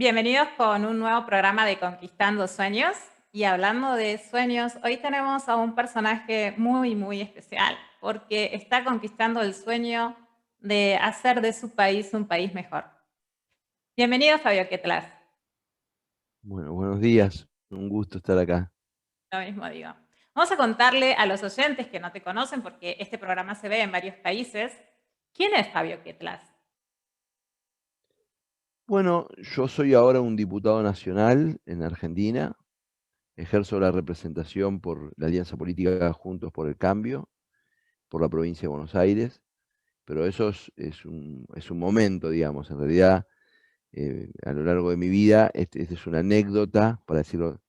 Bienvenidos con un nuevo programa de Conquistando Sueños. Y hablando de sueños, hoy tenemos a un personaje muy especial, porque está conquistando el sueño de hacer de su país un país mejor. Bienvenido, Fabio Quetlas. Bueno, buenos días. Un gusto estar acá. Lo mismo digo. Vamos a contarle a los oyentes que no te conocen, porque este programa se ve en varios países, ¿quién es Fabio Quetlas? Bueno, yo soy ahora un diputado nacional en Argentina. Ejerzo la representación por la Alianza Política Juntos por el Cambio, por la provincia de Buenos Aires. Pero eso es un momento, digamos. En realidad, a lo largo de mi vida, esta es una anécdota, para decirlo,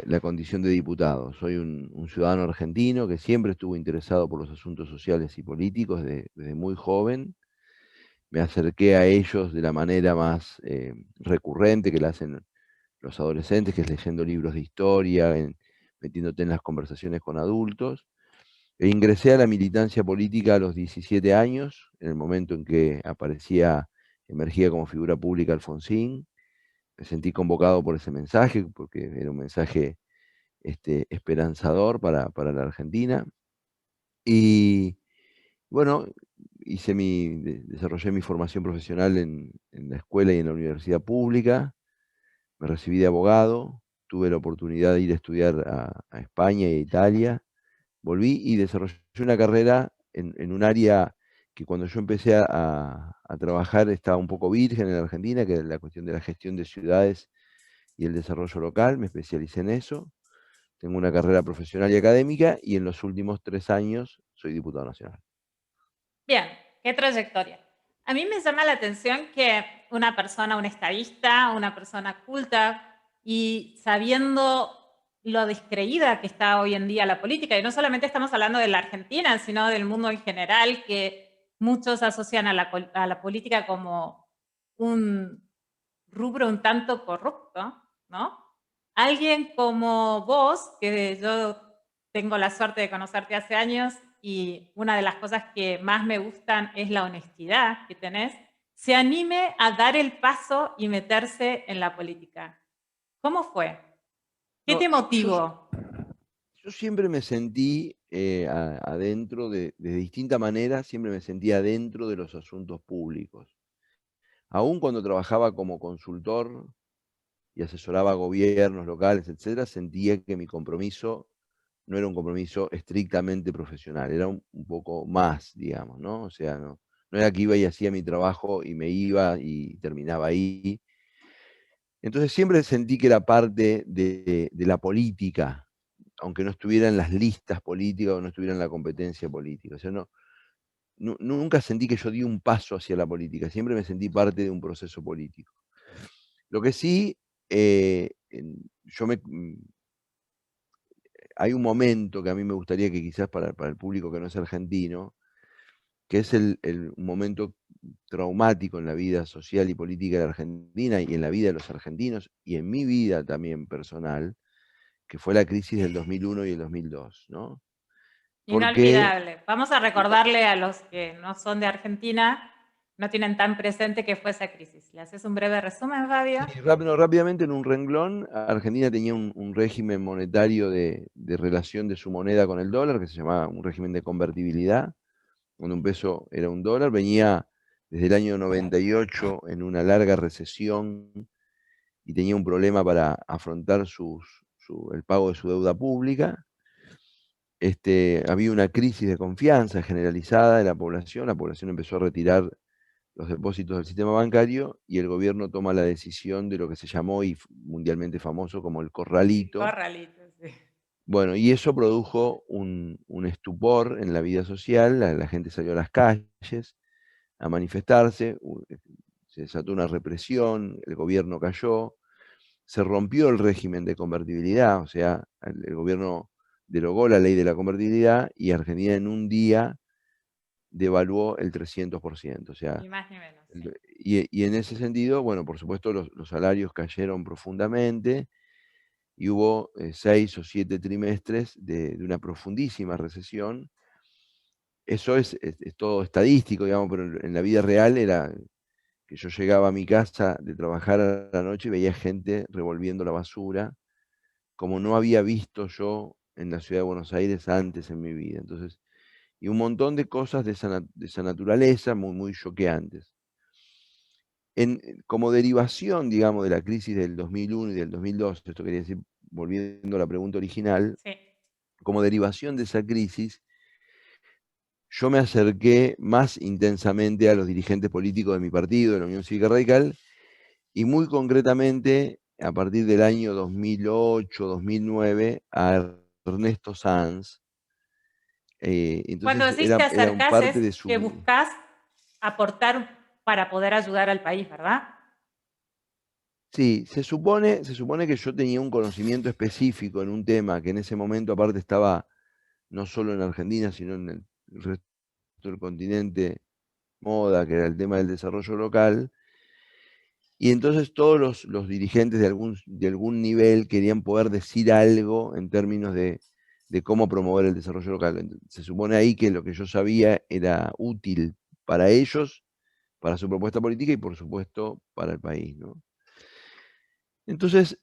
la condición de diputado. Soy un ciudadano argentino que siempre estuvo interesado por los asuntos sociales y políticos desde muy joven. Me acerqué a ellos de la manera más recurrente que la hacen los adolescentes, que es leyendo libros de historia, metiéndote en las conversaciones con adultos. E ingresé a la militancia política a los 17 años, en el momento en que emergía como figura pública Alfonsín. Me sentí convocado por ese mensaje, porque era un mensaje esperanzador para la Argentina. Y bueno, desarrollé mi formación profesional en la escuela y en la universidad pública. Me recibí de abogado, tuve la oportunidad de ir a estudiar a España y a Italia. Volví y desarrollé una carrera en un área que cuando yo empecé a trabajar estaba un poco virgen en Argentina, que es la cuestión de la gestión de ciudades y el desarrollo local. Me especialicé en eso. Tengo una carrera profesional y académica y en los últimos 3 años soy diputado nacional. Bien, qué trayectoria. A mí me llama la atención que una persona, un estadista, una persona culta y sabiendo lo descreída que está hoy en día la política, y no solamente estamos hablando de la Argentina, sino del mundo en general, que muchos asocian a la política como un rubro un tanto corrupto, ¿no? Alguien como vos, que yo tengo la suerte de conocerte hace años y una de las cosas que más me gustan es la honestidad que tenés, se anime a dar el paso y meterse en la política. ¿Cómo fue? ¿Qué No, te motivó? yo siempre me sentí adentro de distinta manera, siempre me sentí adentro de los asuntos públicos. Aún cuando trabajaba como consultor y asesoraba a gobiernos locales, etcétera, sentía que mi compromiso no era un compromiso estrictamente profesional, era un poco más, digamos, ¿no? O sea, no era que iba y hacía mi trabajo y me iba y terminaba ahí. Entonces siempre sentí que era parte de la política, aunque no estuviera en las listas políticas o no estuviera en la competencia política. O sea, nunca sentí que yo di un paso hacia la política, siempre me sentí parte de un proceso político. Lo que sí, hay un momento que a mí me gustaría que quizás para el público que no es argentino, que es un momento traumático en la vida social y política de la Argentina y en la vida de los argentinos y en mi vida también personal, que fue la crisis del 2001 y el 2002, ¿no? Porque Inolvidable. Vamos a recordarle a los que no son de Argentina, no tienen tan presente qué fue esa crisis. ¿Le haces un breve resumen, Fabio? sí, rápidamente en un renglón, Argentina tenía un régimen monetario de relación de su moneda con el dólar, que se llamaba un régimen de convertibilidad, donde un peso era un dólar. Venía desde el año 98 en una larga recesión y tenía un problema para afrontar el pago de su deuda pública. Había una crisis de confianza generalizada de la población empezó a retirar los depósitos del sistema bancario y el gobierno toma la decisión de lo que se llamó y mundialmente famoso como el El corralito. corralito, sí. Bueno, y eso produjo un estupor en la vida social, la gente salió a las calles a manifestarse, se desató una represión, el gobierno cayó, se rompió el régimen de convertibilidad, o sea, el gobierno derogó la ley de la convertibilidad y Argentina en un día devaluó el 300%. O sea, Ni más ni menos, sí. y en ese sentido, bueno, por supuesto los salarios cayeron profundamente y hubo 6 o 7 trimestres de una profundísima recesión. Eso es todo estadístico, digamos, pero en la vida real que yo llegaba a mi casa de trabajar a la noche y veía gente revolviendo la basura, como no había visto yo en la ciudad de Buenos Aires antes en mi vida. Entonces, y un montón de cosas de esa naturaleza muy, muy choqueantes. Como derivación, digamos, de la crisis del 2001 y del 2002, esto quería decir, volviendo a la pregunta original, Sí. como derivación de esa crisis, yo me acerqué más intensamente a los dirigentes políticos de mi partido, de la Unión Cívica Radical, y muy concretamente, a partir del año 2008-2009, a Ernesto Sanz. Cuando Entonces decís te era un acercás parte es de que su... buscas aportar para poder ayudar al país, ¿verdad? Sí, se supone que yo tenía un conocimiento específico en un tema que en ese momento aparte estaba no solo en Argentina, sino en el resto del continente, moda, que era el tema del desarrollo local. Y entonces todos los dirigentes de algún nivel querían poder decir algo en términos de cómo promover el desarrollo local. Se supone ahí que lo que yo sabía era útil para ellos, para su propuesta política y por supuesto para el país, ¿no? Entonces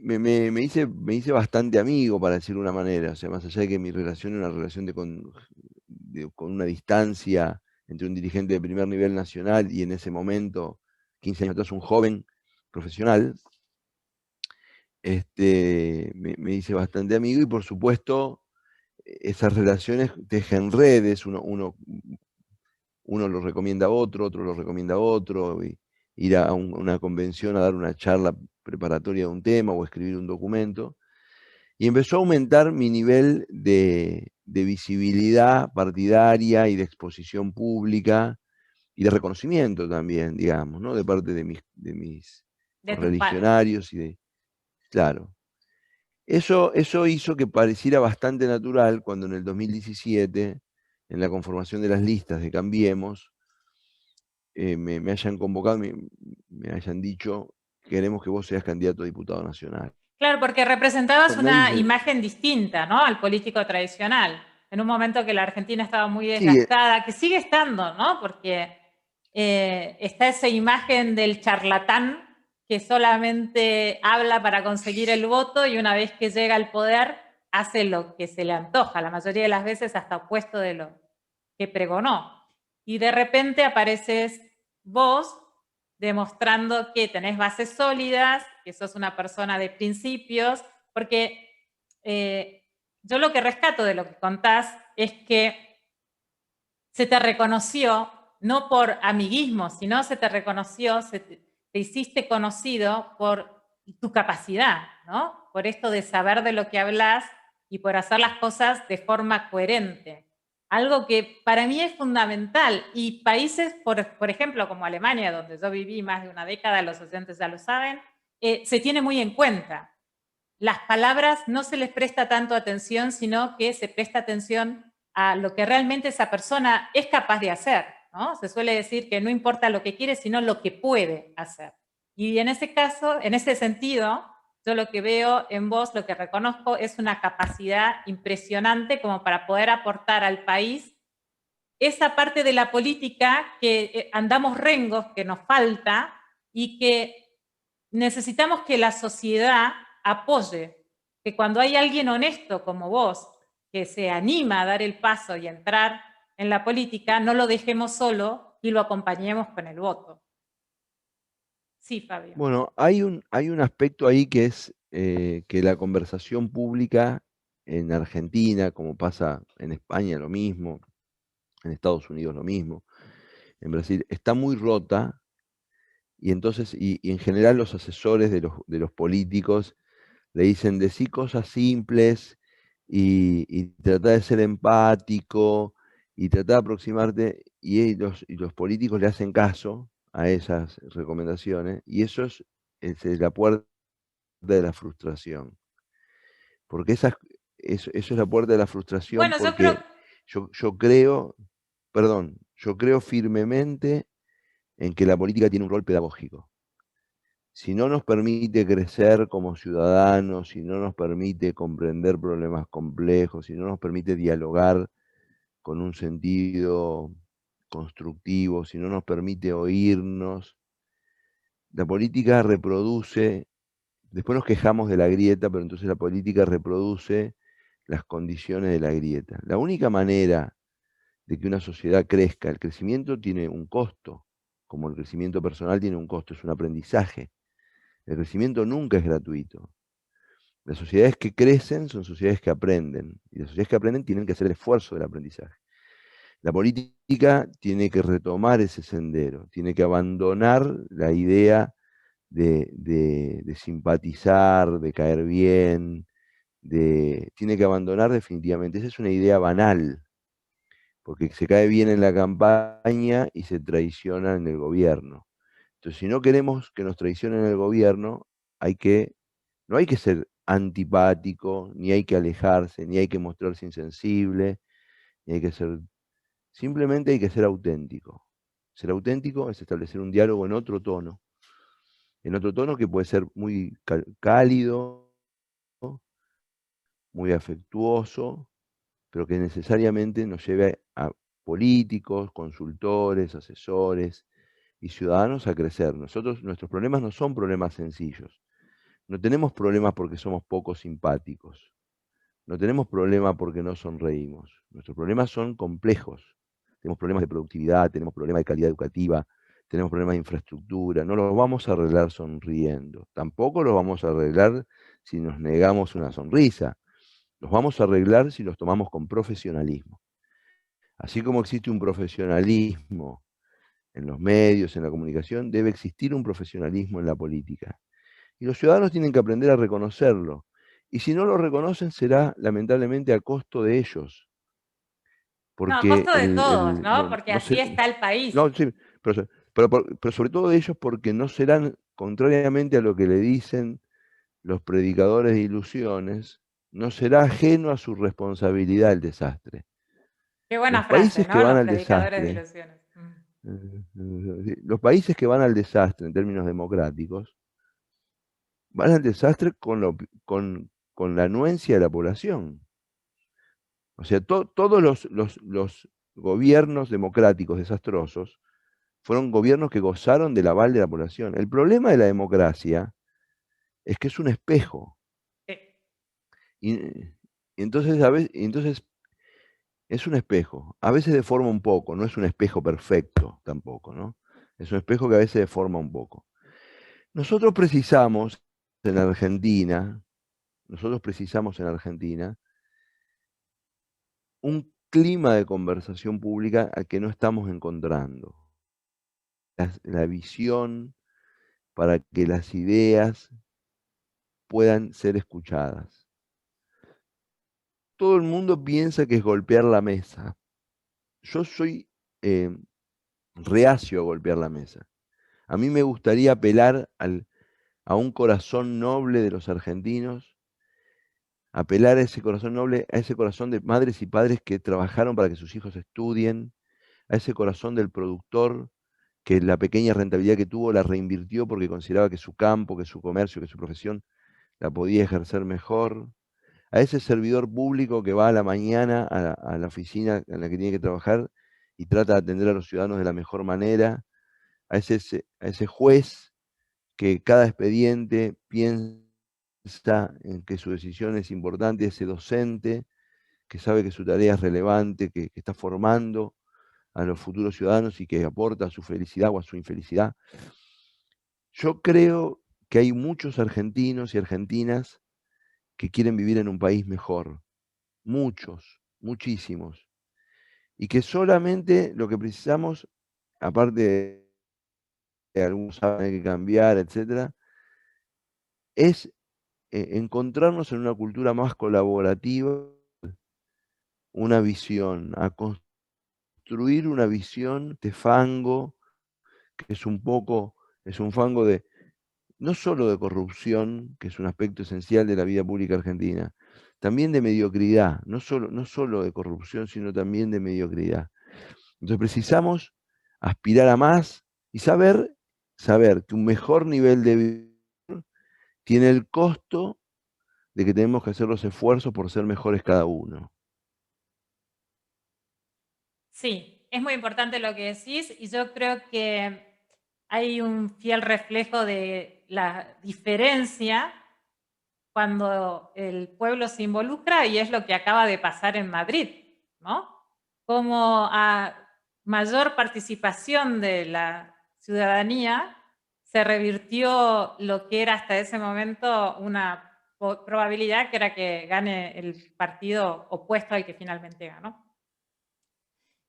me hice bastante amigo, para decirlo de una manera. O sea, más allá de que mi relación era una relación con una distancia entre un dirigente de primer nivel nacional y en ese momento, 15 años atrás, un joven profesional, me hice bastante amigo y por supuesto esas relaciones tejen redes, uno lo recomienda a otro, otro lo recomienda a otro, y ir a una convención a dar una charla preparatoria de un tema o escribir un documento. Y empezó a aumentar mi nivel de visibilidad partidaria y de exposición pública y de reconocimiento también, digamos, ¿no? De parte de mis De tus pares. correligionarios y de... Claro. Eso hizo que pareciera bastante natural cuando en el 2017, en la conformación de las listas de Cambiemos, me hayan convocado, me hayan dicho, queremos que vos seas candidato a diputado nacional. Claro, porque representabas No una hice... imagen distinta, ¿no? Al político tradicional. En un momento que la Argentina estaba muy Sí, desgastada, que sigue estando, ¿no? Porque está esa imagen del charlatán que solamente habla para conseguir el voto y una vez que llega al poder hace lo que se le antoja, la mayoría de las veces hasta opuesto de lo que pregonó. Y de repente apareces vos demostrando que tenés bases sólidas, que sos una persona de principios, porque yo lo que rescato de lo que contás es que se te reconoció, no por amiguismo, sino se te reconoció, te hiciste conocido por tu capacidad, ¿no? Por esto de saber de lo que hablas y por hacer las cosas de forma coherente. Algo que para mí es fundamental. Y países, por ejemplo, como Alemania, donde yo viví más de una década, los oyentes ya lo saben, se tiene muy en cuenta. Las palabras no se les presta tanto atención, sino que se presta atención a lo que realmente esa persona es capaz de hacer, ¿no? Se suele decir que no importa lo que quiere, sino lo que puede hacer. Y en ese caso, en ese sentido, yo lo que veo en vos, lo que reconozco, es una capacidad impresionante como para poder aportar al país esa parte de la política que andamos rengos, que nos falta y que necesitamos que la sociedad apoye, que cuando hay alguien honesto como vos, que se anima a dar el paso y entrar en la política, no lo dejemos solo y lo acompañemos con el voto. Sí, Fabio. bueno, hay un aspecto ahí que es que la conversación pública en Argentina, como pasa en España lo mismo, en Estados Unidos lo mismo, en Brasil, está muy rota y entonces, y en general los asesores de los políticos le dicen decir cosas simples y tratar de ser empático y tratar de aproximarte y los políticos le hacen caso a esas recomendaciones y es la puerta de la frustración. Porque eso es la puerta de la frustración Bueno, yo creo, porque yo creo, perdón, yo creo firmemente en que la política tiene un rol pedagógico. Si no nos permite crecer como ciudadanos, si no nos permite comprender problemas complejos, si no nos permite dialogar con un sentido constructivo, si no nos permite oírnos, la política reproduce, después nos quejamos de la grieta, pero entonces la política reproduce las condiciones de la grieta. La única manera de que una sociedad crezca, el crecimiento tiene un costo, como el crecimiento personal tiene un costo, es un aprendizaje. El crecimiento nunca es gratuito. Las sociedades que crecen son sociedades que aprenden, y las sociedades que aprenden tienen que hacer el esfuerzo del aprendizaje. La política tiene que retomar ese sendero, tiene que abandonar la idea de simpatizar, de caer bien, tiene que abandonar definitivamente. Esa es una idea banal, porque se cae bien en la campaña y se traiciona en el gobierno. Entonces, si no queremos que nos traicionen en el gobierno, no hay que ser antipático, ni hay que alejarse, ni hay que mostrarse insensible, ni hay que ser, simplemente hay que ser auténtico. Ser auténtico es establecer un diálogo en otro tono que puede ser muy cálido, muy afectuoso, pero que necesariamente nos lleve a políticos, consultores, asesores y ciudadanos a crecer. Nuestros problemas no son problemas sencillos. No tenemos problemas porque somos poco simpáticos. No tenemos problemas porque no sonreímos. Nuestros problemas son complejos. Tenemos problemas de productividad, tenemos problemas de calidad educativa, tenemos problemas de infraestructura. No los vamos a arreglar sonriendo. Tampoco los vamos a arreglar si nos negamos una sonrisa. Los vamos a arreglar si los tomamos con profesionalismo. Así como existe un profesionalismo en los medios, en la comunicación, debe existir un profesionalismo en la política. Y los ciudadanos tienen que aprender a reconocerlo. Y si no lo reconocen, será lamentablemente a costo de ellos. No, a Porque costo de todos, ¿no? no, Porque así está el país. no, sí, pero sobre todo de ellos porque no serán, contrariamente a lo que le dicen los predicadores de ilusiones, no será ajeno a su responsabilidad el desastre. Qué buena Los frase, países que ¿no? van Los al predicadores de desastre, ilusiones. los países que van al desastre en términos democráticos, van al desastre con la anuencia de la población. O sea, todos los gobiernos democráticos desastrosos fueron gobiernos que gozaron del aval de la población. El problema de la democracia es que es un espejo. Sí. Y entonces es un espejo. A veces deforma un poco, no es un espejo perfecto tampoco, ¿no? Es un espejo que a veces deforma un poco. Nosotros precisamos en Argentina, nosotros precisamos en Argentina un clima de conversación pública al que no estamos encontrando. La visión para que las ideas puedan ser escuchadas. Todo el mundo piensa que es golpear la mesa. Yo soy eh, reacio a golpear la mesa. A mí me gustaría apelar a un corazón noble de los argentinos, apelar a ese corazón noble, a ese corazón de madres y padres que trabajaron para que sus hijos estudien, a ese corazón del productor que la pequeña rentabilidad que tuvo la reinvirtió porque consideraba que su campo, que su comercio, que su profesión la podía ejercer mejor, a ese servidor público que va a la mañana a la oficina en la que tiene que trabajar y trata de atender a los ciudadanos de la mejor manera, a ese juez que cada expediente piensa en que su decisión es importante, ese docente que sabe que su tarea es relevante, que está formando a los futuros ciudadanos y que aporta a su felicidad o a su infelicidad. Yo creo que hay muchos argentinos y argentinas que quieren vivir en un país mejor, muchos, muchísimos, y que solamente lo que precisamos, aparte de algunos saben que cambiar, etcétera, es encontrarnos en una cultura más colaborativa, una visión, a construir una visión de fango, que es un fango no solo de corrupción, que es un aspecto esencial de la vida pública argentina, también de mediocridad, no solo de corrupción, sino también de mediocridad. Entonces precisamos aspirar a más y saber que un mejor nivel de vida tiene el costo de que tenemos que hacer los esfuerzos por ser mejores cada uno. Sí, es muy importante lo que decís y yo creo que hay un fiel reflejo de la diferencia cuando el pueblo se involucra y es lo que acaba de pasar en Madrid, ¿no? Como a mayor participación de la ciudadanía se revirtió lo que era hasta ese momento una probabilidad que era que gane el partido opuesto al que finalmente ganó.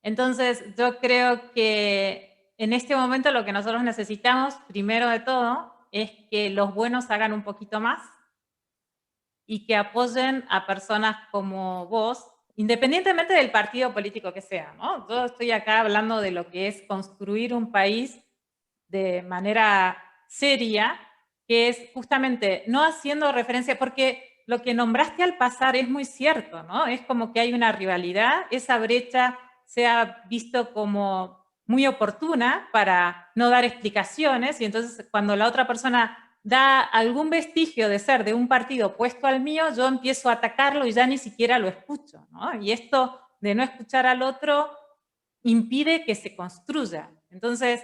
Entonces, yo creo que en este momento lo que nosotros necesitamos, primero de todo, es que los buenos hagan un poquito más y que apoyen a personas como vos, independientemente del partido político que sea, ¿no? Yo estoy acá hablando de lo que es construir un país de manera seria, que es justamente no haciendo referencia, porque lo que nombraste al pasar es muy cierto, ¿no? Es como que hay una rivalidad, esa brecha se ha visto como muy oportuna para no dar explicaciones y entonces cuando la otra persona da algún vestigio de ser de un partido opuesto al mío, yo empiezo a atacarlo y ya ni siquiera lo escucho, ¿no? Y esto de no escuchar al otro impide que se construya. Entonces,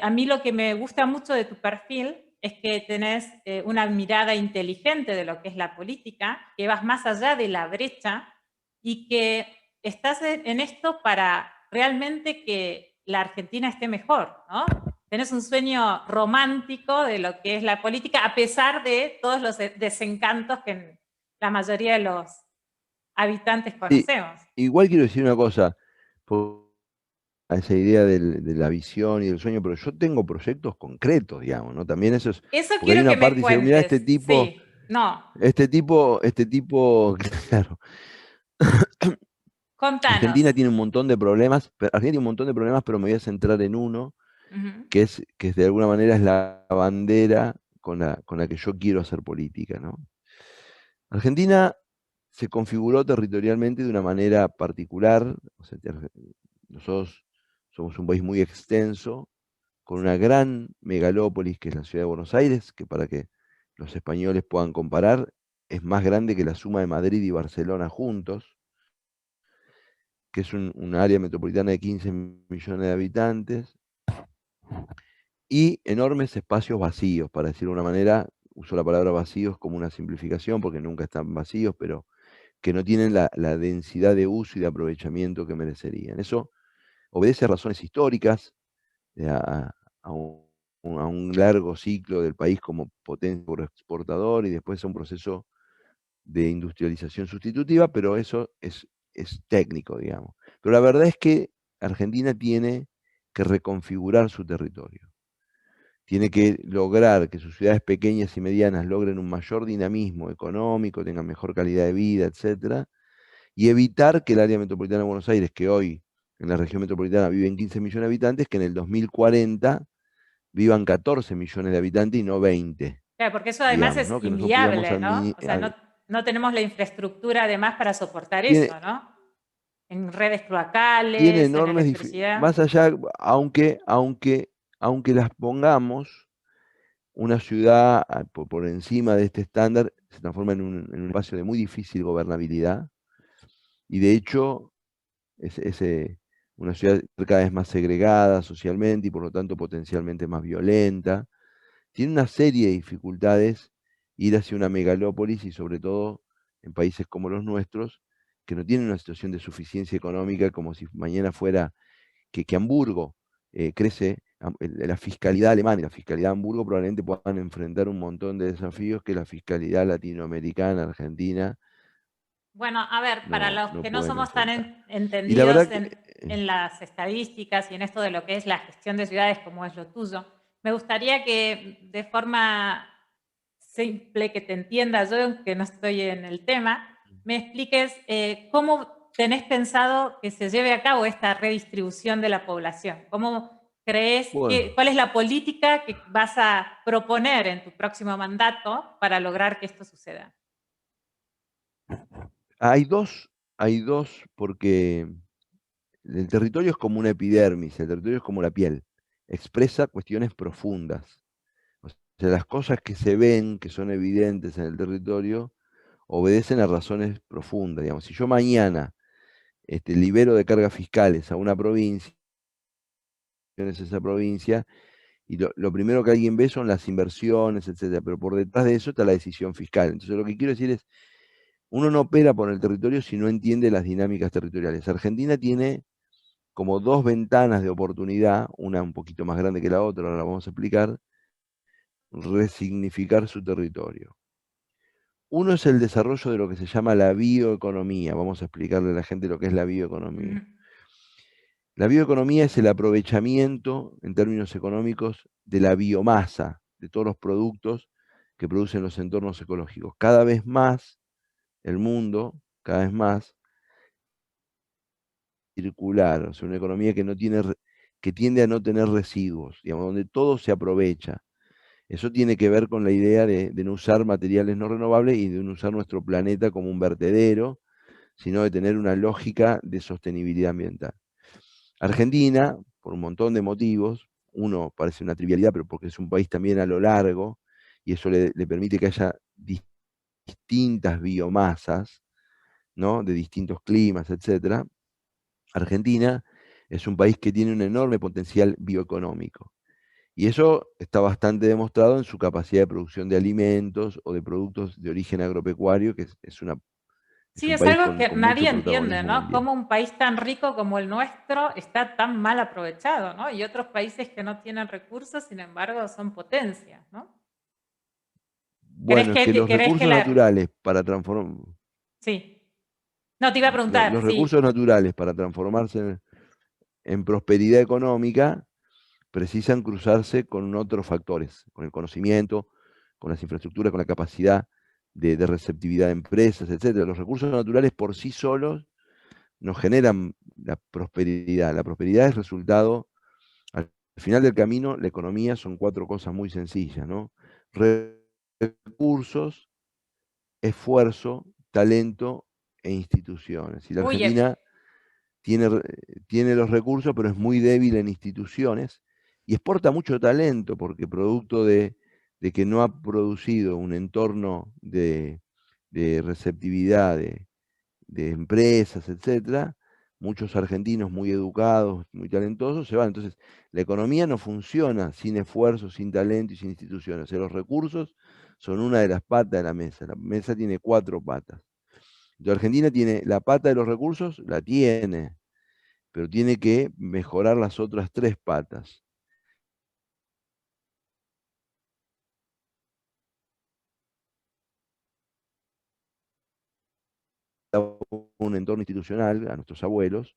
a mí lo que me gusta mucho de tu perfil es que tenés una mirada inteligente de lo que es la política, que vas más allá de la brecha y que estás en esto para realmente que la Argentina esté mejor, ¿no? Tenés un sueño romántico de lo que es la política, a pesar de todos los desencantos que la mayoría de los habitantes Sí, conocemos. igual quiero decir una cosa, a esa idea de la visión y del sueño, pero yo tengo proyectos concretos, digamos, ¿no? También eso es, Eso porque hay quiero que una me parte que dice, mira, cuentes. Sí, no, este tipo, claro, contanos. Argentina tiene un montón de problemas, Argentina tiene un montón de problemas, pero me voy a centrar en uno, Ujú. que de alguna manera es la bandera con la que yo quiero hacer política, ¿no? Argentina se configuró territorialmente de una manera particular, o sea, nosotros somos un país muy extenso, con una gran megalópolis que es la ciudad de Buenos Aires, que para que los españoles puedan comparar, es más grande que la suma de Madrid y Barcelona juntos, que es un área metropolitana de 15 millones de habitantes, y enormes espacios vacíos, para decirlo de una manera, uso la palabra vacíos como una simplificación, porque nunca están vacíos, pero que no tienen la densidad de uso y de aprovechamiento que merecerían. Eso obedece a razones históricas, a, a un largo ciclo del país como potencia exportador y después a un proceso de industrialización sustitutiva, pero eso es técnico, digamos. Pero la verdad es que Argentina tiene que reconfigurar su territorio. Tiene que lograr que sus ciudades pequeñas y medianas logren un mayor dinamismo económico, tengan mejor calidad de vida, etcétera, y evitar que el área metropolitana de Buenos Aires, que hoy en la región metropolitana viven 15 millones de habitantes, que en el 2040 vivan 14 millones de habitantes y no 20, Claro, porque eso además digamos, es ¿no? Que nosotros podamos inviable, ¿no? O sea, no tenemos la infraestructura además para soportar tiene, eso, ¿no? En redes tiene cloacales, en enormes, electricidad. más allá, aunque las pongamos, una ciudad por encima de este estándar se transforma en un espacio de muy difícil gobernabilidad y de hecho es una ciudad cada vez más segregada socialmente y por lo tanto potencialmente más violenta. Tiene una serie de dificultades ir hacia una megalópolis y sobre todo en países como los nuestros, que no tienen una situación de suficiencia económica como si mañana fuera que Hamburgo crece, la fiscalidad alemana y la fiscalidad de Hamburgo probablemente puedan enfrentar un montón de desafíos que la fiscalidad latinoamericana, argentina, Bueno, a ver, para los no que no pueden somos tan enfrentar. Y la entendidos verdad que en las estadísticas y en esto de lo que es la gestión de ciudades como es lo tuyo, me gustaría que de forma simple, que te entienda yo, que no estoy en el tema, me expliques cómo tenés pensado que se lleve a cabo esta redistribución de la población. ¿Cómo crees bueno, cuál es la política que vas a proponer en tu próximo mandato para lograr que esto suceda? hay dos, porque el territorio es como una epidermis, el territorio es como la piel, expresa cuestiones profundas. O sea, las cosas que se ven, que son evidentes en el territorio, obedecen a razones profundas. Digamos, si yo mañana libero de cargas fiscales a una provincia, es esa provincia, y lo primero que alguien ve son las inversiones, etcétera, pero por detrás de eso está la decisión fiscal. Entonces lo que quiero decir es, uno no opera por el territorio si no entiende las dinámicas territoriales. Argentina tiene como dos ventanas de oportunidad, una un poquito más grande que la otra, ahora la vamos a explicar, resignificar su territorio. Uno es el desarrollo de lo que se llama la bioeconomía. Vamos a explicarle a la gente lo que es la Ujú. bioeconomía. La bioeconomía es el aprovechamiento, en términos económicos, de la biomasa, de todos los productos que producen los entornos ecológicos. Cada vez más el mundo, cada vez más circular, o sea, una economía que no tiene, que tiende a no tener residuos, digamos, donde todo se aprovecha. Eso tiene que ver con la idea de no usar materiales no renovables y de no usar nuestro planeta como un vertedero, sino de tener una lógica de sostenibilidad ambiental. Argentina, por un montón de motivos, uno parece una trivialidad, pero porque es un país también a lo largo, y eso le permite que haya distintas biomasas, ¿no? De distintos climas, etcétera. Argentina es un país que tiene un enorme potencial bioeconómico. Y eso está bastante demostrado en su capacidad de producción de alimentos o de productos de origen agropecuario, que es Sí, un es país algo que con mucho nadie entiende, protagonismo ¿no? mundial. Cómo un país tan rico como el nuestro está tan mal aprovechado, ¿no? Y otros países que no tienen recursos, sin embargo, son potencias, ¿no? ¿Crees Bueno, es que los crees que recursos la... naturales para transformar, Sí. No, te iba a preguntar, los sí. recursos naturales para transformarse en prosperidad económica precisan cruzarse con otros factores, con el conocimiento, con las infraestructuras, con la capacidad de receptividad de empresas, etcétera. Los recursos naturales por sí solos nos generan la prosperidad. La prosperidad es resultado, al final del camino, la economía son cuatro cosas muy sencillas, ¿no? Recursos, esfuerzo, talento e instituciones. Y la Uy, Argentina tiene, tiene los recursos, pero es muy débil en instituciones y exporta mucho talento porque producto de que no ha producido un entorno de receptividad de empresas, etcétera, muchos argentinos muy educados, muy talentosos se van. Entonces, la economía no funciona sin esfuerzo, sin talento y sin instituciones. O sea, los recursos son una de las patas de la mesa. La mesa tiene cuatro patas. Entonces, Argentina tiene la pata de los recursos, la tiene, pero tiene que mejorar las otras tres patas. Un entorno institucional, a nuestros abuelos,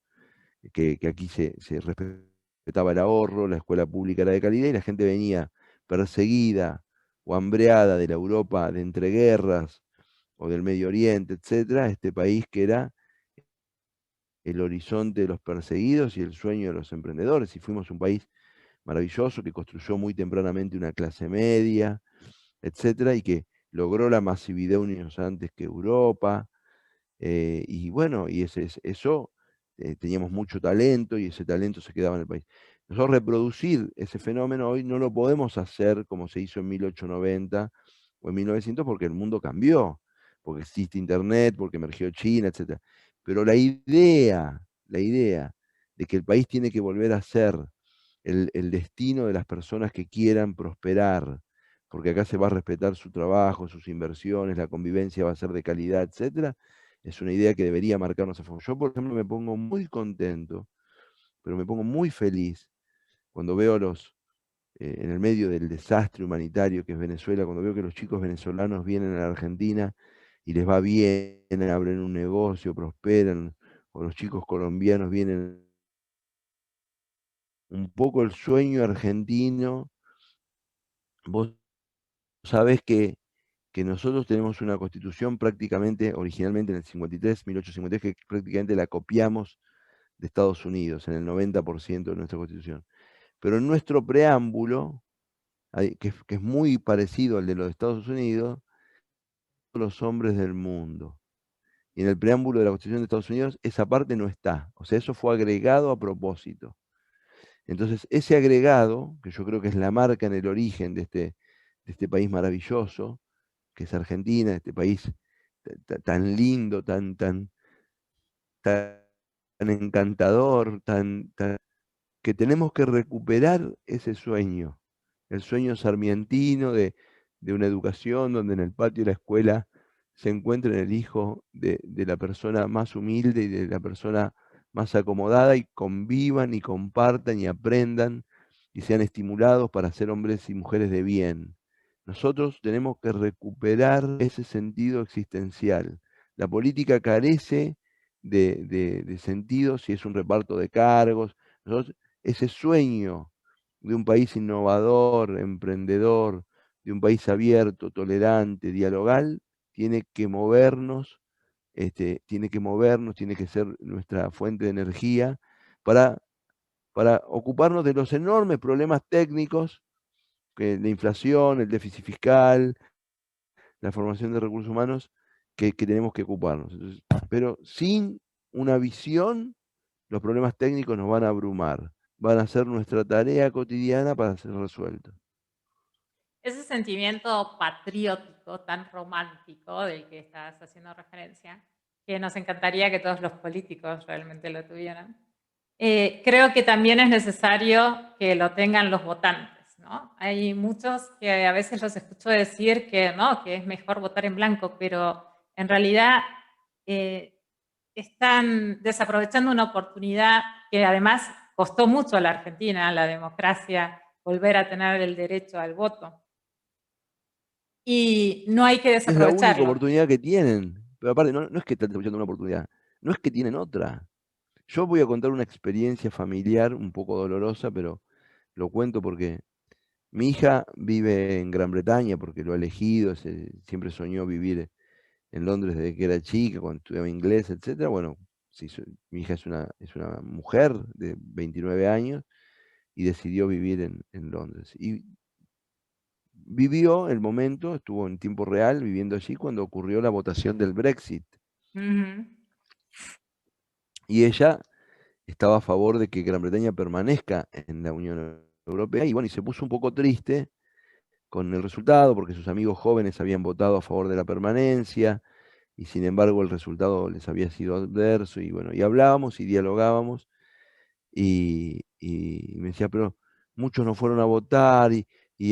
que aquí se respetaba el ahorro, la escuela pública era de calidad y la gente venía perseguida o hambreada de la Europa de entreguerras o del Medio Oriente, etcétera, a este país que era el horizonte de los perseguidos y el sueño de los emprendedores. Y fuimos un país maravilloso que construyó muy tempranamente una clase media, etcétera, y que logró la masividad un años antes que Europa. Y bueno, eso, teníamos mucho talento y ese talento se quedaba en el país. Nosotros reproducir ese fenómeno hoy no lo podemos hacer como se hizo en 1890 o en 1900 porque el mundo cambió, porque existe Internet, porque emergió China, etcétera. Pero la idea de que el país tiene que volver a ser el destino de las personas que quieran prosperar, porque acá se va a respetar su trabajo, sus inversiones, la convivencia va a ser de calidad, etcétera, es una idea que debería marcarnos a fondo. Yo, por ejemplo, me pongo muy contento, pero me pongo muy feliz cuando veo en el medio del desastre humanitario que es Venezuela, cuando veo que los chicos venezolanos vienen a la Argentina y les va bien, abren un negocio, prosperan, o los chicos colombianos vienen un poco el sueño argentino. Vos sabés que nosotros tenemos una constitución prácticamente, originalmente en el 53, 1853, que prácticamente la copiamos de Estados Unidos, en el 90% de nuestra constitución. Pero en nuestro preámbulo, que es muy parecido al de los Estados Unidos, los hombres del mundo. Y en el preámbulo de la Constitución de Estados Unidos, esa parte no está. O sea, eso fue agregado a propósito. Entonces, ese agregado, que yo creo que es la marca en el origen de este país maravilloso, que es Argentina, este país tan lindo, tan encantador, que tenemos que recuperar ese sueño, el sueño sarmientino de una educación donde en el patio de la escuela se encuentre el hijo de la persona más humilde y de la persona más acomodada y convivan y compartan y aprendan y sean estimulados para ser hombres y mujeres de bien. Nosotros tenemos que recuperar ese sentido existencial. La política carece de sentido si es un reparto de cargos. Nosotros, ese sueño de un país innovador, emprendedor, de un país abierto, tolerante, dialogal, tiene que movernos, tiene que ser nuestra fuente de energía para, para ocuparnos de los enormes problemas técnicos, que la inflación, el déficit fiscal, la formación de recursos humanos, que tenemos que ocuparnos. Entonces, pero sin una visión, los problemas técnicos nos van a abrumar, van a ser nuestra tarea cotidiana para ser resueltos. Ese sentimiento patriótico tan romántico del que estás haciendo referencia, que nos encantaría que todos los políticos realmente lo tuvieran, creo que también es necesario que lo tengan los votantes, ¿no? Hay muchos que a veces los escucho decir que no, que es mejor votar en blanco, pero en realidad están desaprovechando una oportunidad que además costó mucho a la Argentina, a la democracia, volver a tener el derecho al voto. Y no hay que Es la única desaprovecharlo. oportunidad que tienen. Pero aparte, no es que están desaprovechando una oportunidad, no es que tienen otra. Yo voy a contar una experiencia familiar un poco dolorosa, pero lo cuento porque mi hija vive en Gran Bretaña porque lo ha elegido, siempre soñó vivir en Londres desde que era chica, cuando estudiaba inglés, etcétera. Bueno, mi hija es una mujer de 29 años y decidió vivir en Londres. Y vivió el momento, estuvo en tiempo real viviendo allí cuando ocurrió la votación del Brexit. Ujú. Y ella estaba a favor de que Gran Bretaña permanezca en la Unión Europea y bueno, y se puso un poco triste con el resultado porque sus amigos jóvenes habían votado a favor de la permanencia y sin embargo el resultado les había sido adverso y bueno, y hablábamos y dialogábamos y me decía, pero muchos no fueron a votar y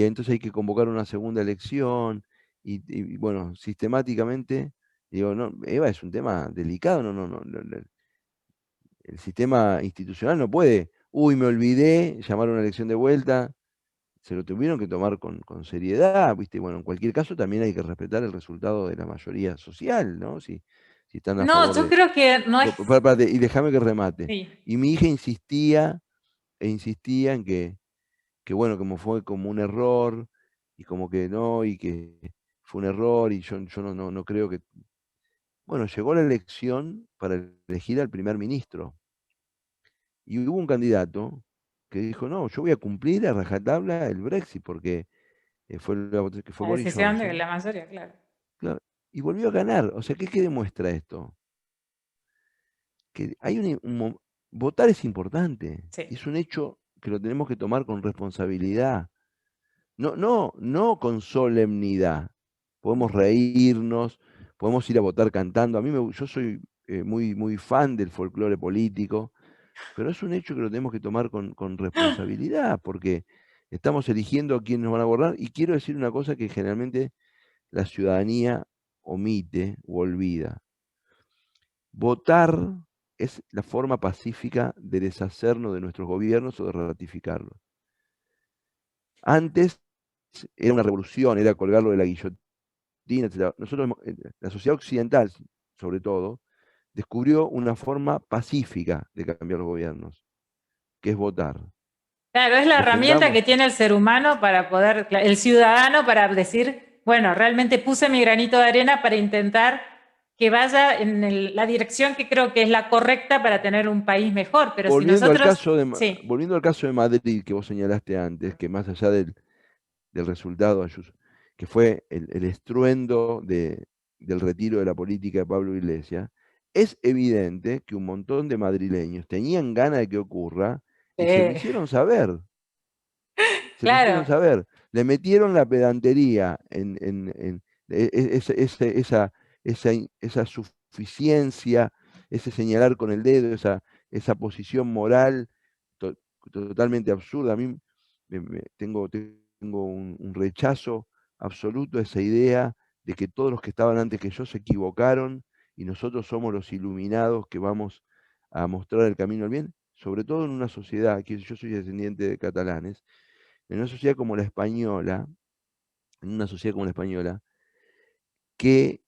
entonces hay que convocar una segunda elección y bueno, sistemáticamente digo, no, Eva, es un tema delicado, el sistema institucional no puede, uy, me olvidé, llamar a una elección de vuelta, se lo tuvieron que tomar con seriedad, ¿viste? Bueno, en cualquier caso también hay que respetar el resultado de la mayoría social, ¿no? Si están a No, favor yo de... creo que no es... Espérate, y déjame que remate. Sí. Y mi hija insistía e insistía en que bueno, como fue como un error, y como que no, y que fue un error, y yo no creo que... Bueno, llegó la elección para elegir al primer ministro. Y hubo un candidato que dijo, no, yo voy a cumplir a rajatabla el Brexit, porque que fue La Boris decisión de Johnson. la mayoría, claro. Claro, y volvió a ganar. O sea, ¿qué demuestra esto? Que hay votar es importante, Sí. es un hecho que lo tenemos que tomar con responsabilidad, no con solemnidad. Podemos reírnos, podemos ir a votar cantando. Yo soy muy fan del folclore político, pero es un hecho que lo tenemos que tomar con responsabilidad, porque estamos eligiendo a quién nos van a gobernar. Y quiero decir una cosa que generalmente la ciudadanía omite o olvida. Votar es la forma pacífica de deshacernos de nuestros gobiernos o de ratificarlos. Antes era una revolución, era colgarlo de la guillotina, etc. Nosotros, la sociedad occidental, sobre todo, descubrió una forma pacífica de cambiar los gobiernos, que es votar. Claro, es la herramienta Defendamos, que tiene el ser humano para poder, el ciudadano para decir, bueno, realmente puse mi granito de arena para intentar que vaya en la dirección que creo que es la correcta para tener un país mejor. Pero si nosotros, sí, volviendo al caso de Madrid que vos señalaste antes, que más allá del resultado, que fue el estruendo del retiro de la política de Pablo Iglesias, es evidente que un montón de madrileños tenían ganas de que ocurra y se lo hicieron saber. Se lo hicieron claro. saber. Le metieron la pedantería esa suficiencia, ese señalar con el dedo, esa posición moral to- totalmente absurda. A mí tengo un rechazo absoluto a esa idea de que todos los que estaban antes que yo se equivocaron y nosotros somos los iluminados que vamos a mostrar el camino al bien, sobre todo en una sociedad, que yo soy descendiente de catalanes, en una sociedad como la española, en una sociedad como la española, que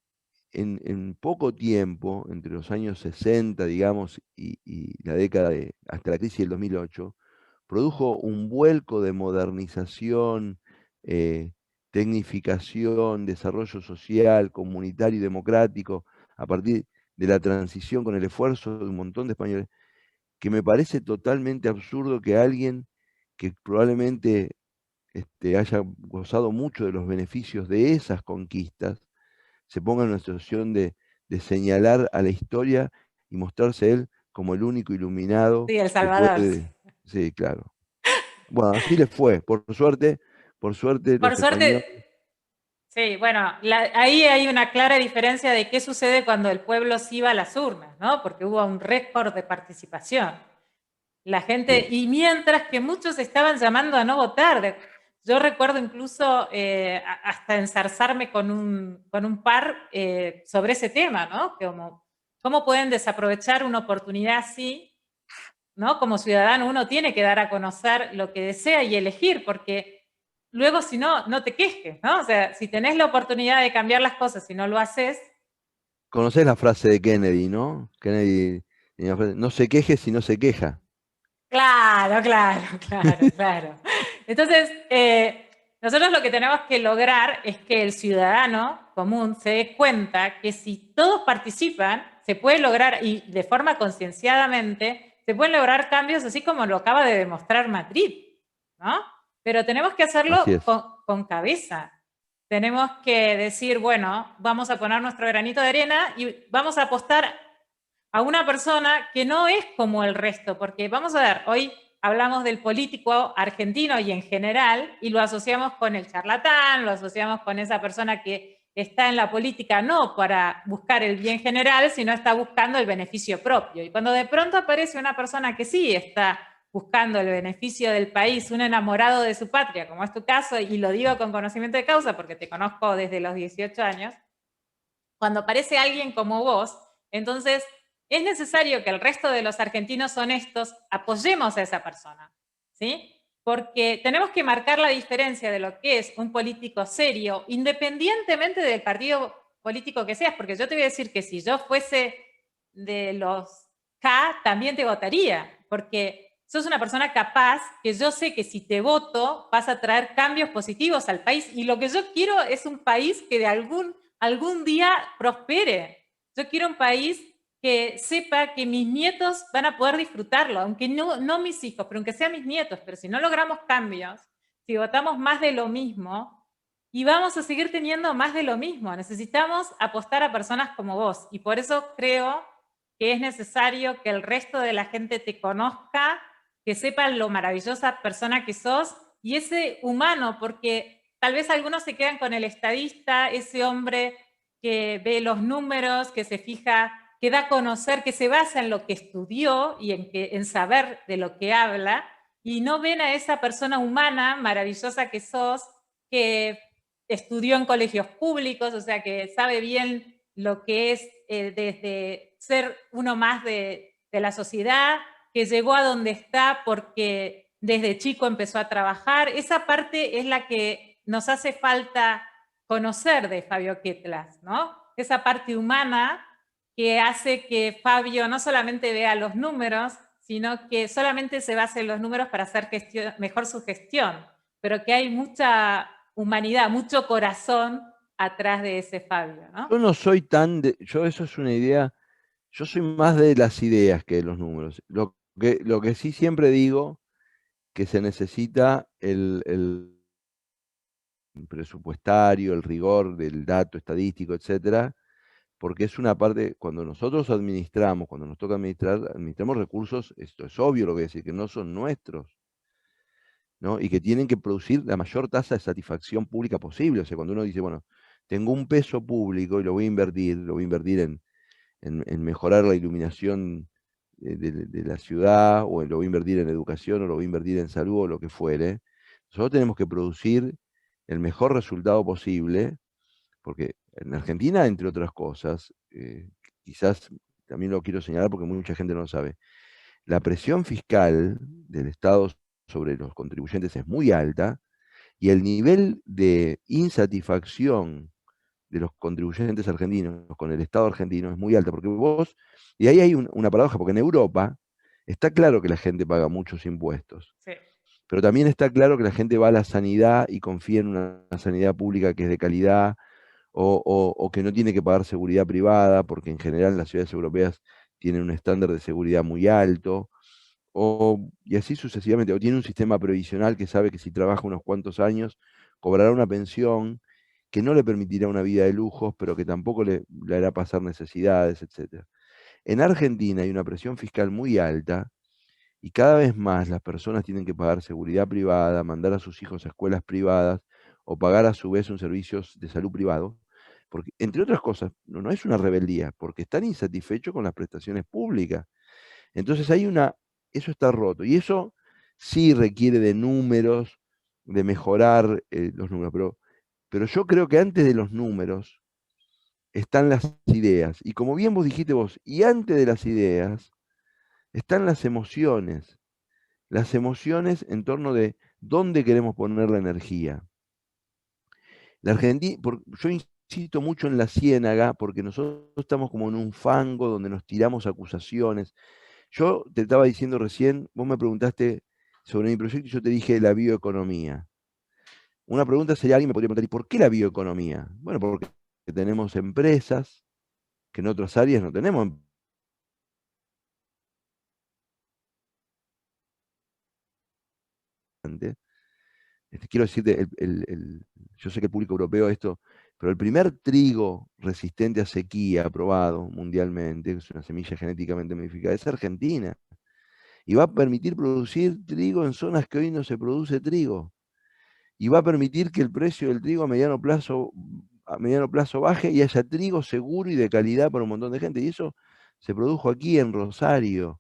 en poco tiempo, entre los años 60, digamos, y la década hasta la crisis del 2008, produjo un vuelco de modernización, eh, tecnificación, desarrollo social, comunitario y democrático, a partir de la transición con el esfuerzo de un montón de españoles, que me parece totalmente absurdo que alguien que probablemente haya gozado mucho de los beneficios de esas conquistas, se ponga en una situación de señalar a la historia y mostrarse él como el único iluminado Sí, El que Salvador. Sí. puede. Sí, claro. Bueno, así les fue. Por suerte Por los españoles. suerte, sí, bueno, ahí hay una clara diferencia de qué sucede cuando el pueblo sí va a las urnas, ¿no? Porque hubo un récord de participación. La gente, Sí, y mientras que muchos estaban llamando a no votar. Yo recuerdo incluso hasta ensarzarme con un par sobre ese tema, ¿no? Como, ¿cómo pueden desaprovechar una oportunidad así? ¿No? Como ciudadano uno tiene que dar a conocer lo que desea y elegir, porque luego si no, no te quejes, ¿no? O sea, si tenés la oportunidad de cambiar las cosas y no lo haces. conocés la frase de Kennedy, ¿no? Kennedy tenía la frase, no se queje si no se queja. Claro, claro, claro, claro. Entonces, nosotros lo que tenemos que lograr es que el ciudadano común se dé cuenta que si todos participan, se puede lograr, y de forma concienciadamente, se pueden lograr cambios así como lo acaba de demostrar Madrid, ¿no? Pero tenemos que hacerlo Así es. con cabeza. Tenemos que decir, bueno, vamos a poner nuestro granito de arena y vamos a apostar a una persona que no es como el resto, porque vamos a ver, hoy hablamos del político argentino y en general, y lo asociamos con el charlatán, lo asociamos con esa persona que está en la política no para buscar el bien general, sino está buscando el beneficio propio. Y cuando de pronto aparece una persona que sí está buscando el beneficio del país, un enamorado de su patria, como es tu caso, y lo digo con conocimiento de causa porque te conozco desde los 18 años, cuando aparece alguien como vos, entonces es necesario que el resto de los argentinos honestos apoyemos a esa persona, ¿sí? Porque tenemos que marcar la diferencia de lo que es un político serio, independientemente del partido político que seas, porque yo te voy a decir que si yo fuese de los K, también te votaría, porque sos una persona capaz, que yo sé que si te voto vas a traer cambios positivos al país, y lo que yo quiero es un país que de algún día prospere. Yo quiero un país que sepa que mis nietos van a poder disfrutarlo, aunque no mis hijos, pero aunque sean mis nietos. Pero si no logramos cambios, si votamos más de lo mismo, y vamos a seguir teniendo más de lo mismo. Necesitamos apostar a personas como vos. Y por eso creo que es necesario que el resto de la gente te conozca, que sepan lo maravillosa persona que sos y ese humano, porque tal vez algunos se quedan con el estadista, ese hombre que ve los números, que se fija, que da a conocer, que se basa en lo que estudió y en saber de lo que habla, y no ven a esa persona humana maravillosa que sos, que estudió en colegios públicos, o sea, que sabe bien lo que es desde ser uno más de la sociedad, que llegó a donde está porque desde chico empezó a trabajar. Esa parte es la que nos hace falta conocer de Fabio Ketlas, ¿no? Esa parte humana que hace que Fabio no solamente vea los números, sino que solamente se base en los números para hacer mejor su gestión, pero que hay mucha humanidad, mucho corazón atrás de ese Fabio, ¿no? Yo no soy tan yo eso es una idea, yo soy más de las ideas que de los números. Lo que sí siempre digo que se necesita el presupuestario, el rigor del dato estadístico, etcétera, porque es una parte, cuando nosotros administramos, cuando nos toca administrar, administramos recursos, esto es obvio lo que voy a decir, que no son nuestros, ¿no? Y que tienen que producir la mayor tasa de satisfacción pública posible. O sea, cuando uno dice, bueno, tengo un peso público y lo voy a invertir en mejorar la iluminación de la ciudad, o lo voy a invertir en educación, o lo voy a invertir en salud, o lo que fuere. Nosotros tenemos que producir el mejor resultado posible, porque en Argentina, entre otras cosas, quizás también lo quiero señalar porque mucha gente no lo sabe, la presión fiscal del Estado sobre los contribuyentes es muy alta, y el nivel de insatisfacción de los contribuyentes argentinos con el Estado argentino es muy alta, porque y ahí hay una paradoja, porque en Europa está claro que la gente paga muchos impuestos, Sí. pero también está claro que la gente va a la sanidad y confía en una sanidad pública que es de calidad, o que no tiene que pagar seguridad privada, porque en general las ciudades europeas tienen un estándar de seguridad muy alto, y así sucesivamente, o tiene un sistema previsional que sabe que si trabaja unos cuantos años, cobrará una pensión que no le permitirá una vida de lujos, pero que tampoco le hará pasar necesidades, etc. En Argentina hay una presión fiscal muy alta, y cada vez más las personas tienen que pagar seguridad privada, mandar a sus hijos a escuelas privadas, o pagar a su vez un servicio de salud privado, porque, entre otras cosas, no es una rebeldía, porque están insatisfechos con las prestaciones públicas. Entonces eso está roto, y eso sí requiere de números, de mejorar los números, pero yo creo que antes de los números están las ideas, y como bien vos dijiste vos, y antes de las ideas están las emociones en torno de dónde queremos poner la energía. Yo insisto mucho en la ciénaga, porque nosotros estamos como en un fango donde nos tiramos acusaciones. Yo te estaba diciendo recién, vos me preguntaste sobre mi proyecto y yo te dije la bioeconomía. Una pregunta sería, alguien me podría preguntar, ¿y por qué la bioeconomía? Bueno, porque tenemos empresas que en otras áreas no tenemos. Quiero decirte, yo sé que el público europeo esto, pero el primer trigo resistente a sequía aprobado mundialmente, que es una semilla genéticamente modificada, es Argentina. Y va a permitir producir trigo en zonas que hoy no se produce trigo. Y va a permitir que el precio del trigo a mediano plazo baje, y haya trigo seguro y de calidad para un montón de gente. Y eso se produjo aquí en Rosario.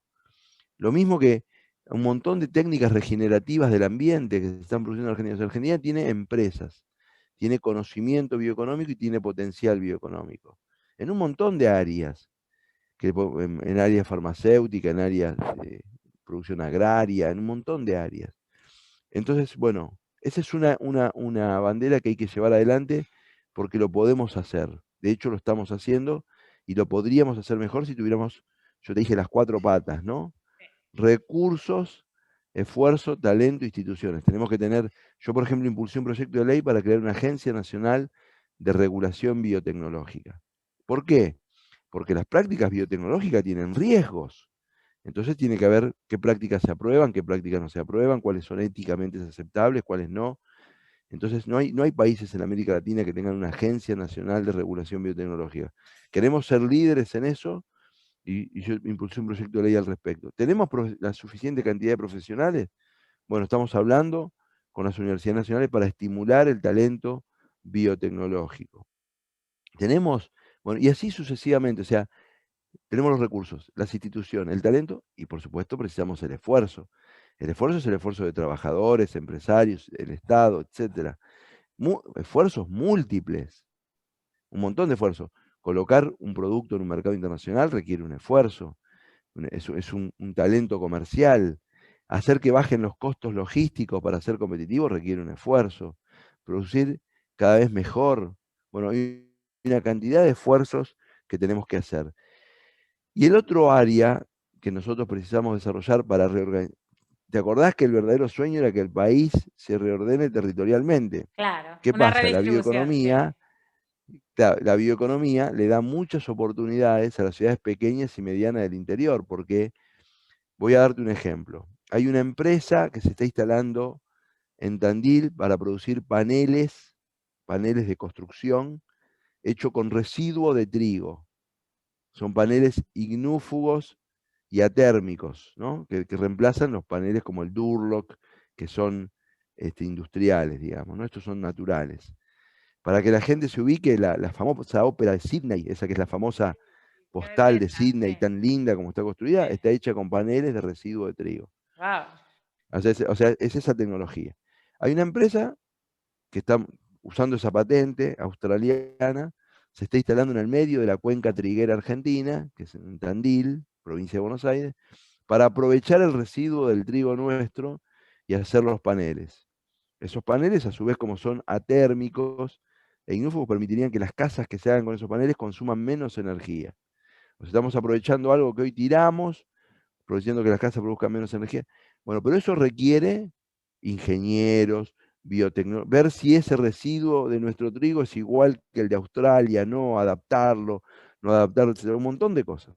Lo mismo que un montón de técnicas regenerativas del ambiente que se están produciendo en Argentina. O sea, Argentina tiene empresas, tiene conocimiento bioeconómico y tiene potencial bioeconómico en un montón de áreas, en áreas farmacéuticas, en áreas de producción agraria, en un montón de áreas. Entonces, bueno, esa es una bandera que hay que llevar adelante, porque lo podemos hacer. De hecho, lo estamos haciendo, y lo podríamos hacer mejor si tuviéramos, yo te dije, las cuatro patas, ¿no? Recursos, esfuerzo, talento, instituciones. Tenemos que tener, yo por ejemplo impulsé un proyecto de ley para crear una agencia nacional de regulación biotecnológica. ¿Por qué? Porque las prácticas biotecnológicas tienen riesgos. Entonces tiene que ver qué prácticas se aprueban, qué prácticas no se aprueban, cuáles son éticamente aceptables, cuáles no. Entonces no hay países en América Latina que tengan una agencia nacional de regulación biotecnológica. Queremos ser líderes en eso, y yo impulsé un proyecto de ley al respecto. ¿Tenemos la suficiente cantidad de profesionales? Bueno, estamos hablando con las universidades nacionales para estimular el talento biotecnológico. Tenemos, bueno, y así sucesivamente, o sea, tenemos los recursos, las instituciones, el talento, y por supuesto precisamos el esfuerzo. El esfuerzo es el esfuerzo de trabajadores, empresarios, el Estado, etcétera. Esfuerzos múltiples, un montón de esfuerzos. Colocar un producto en un mercado internacional requiere un esfuerzo. Es un talento comercial. Hacer que bajen los costos logísticos para ser competitivos requiere un esfuerzo. Producir cada vez mejor. Bueno, hay una cantidad de esfuerzos que tenemos que hacer. Y el otro área que nosotros precisamos desarrollar para reorganizar. ¿Te acordás que el verdadero sueño era que el país se reordene territorialmente? Claro, ¿Qué una pasa? redistribución, sí. La bioeconomía le da muchas oportunidades a las ciudades pequeñas y medianas del interior, porque voy a darte un ejemplo. Hay una empresa que se está instalando en Tandil para producir paneles de construcción, hecho con residuo de trigo. Son paneles ignúfugos y atérmicos, ¿no? Que reemplazan los paneles como el Durlock, que son industriales, digamos, ¿no? Estos son naturales. Para que la gente se ubique, la famosa ópera de Sydney, esa que es la famosa qué postal de belleza, Sydney sí, tan linda como está construida, sí. está hecha con paneles de residuo de trigo. Wow. O sea, es esa tecnología. Hay una empresa que está usando esa patente australiana, se está instalando en el medio de la cuenca triguera argentina, que es en Tandil, provincia de Buenos Aires, para aprovechar el residuo del trigo nuestro y hacer los paneles. Esos paneles, a su vez, como son atérmicos e ignúfugos, permitirían que las casas que se hagan con esos paneles consuman menos energía. O sea, estamos aprovechando algo que hoy tiramos, produciendo que las casas produzcan menos energía. Bueno, pero eso requiere ingenieros, biotecnología, ver si ese residuo de nuestro trigo es igual que el de Australia, no adaptarlo, no adaptarlo, etcétera, un montón de cosas.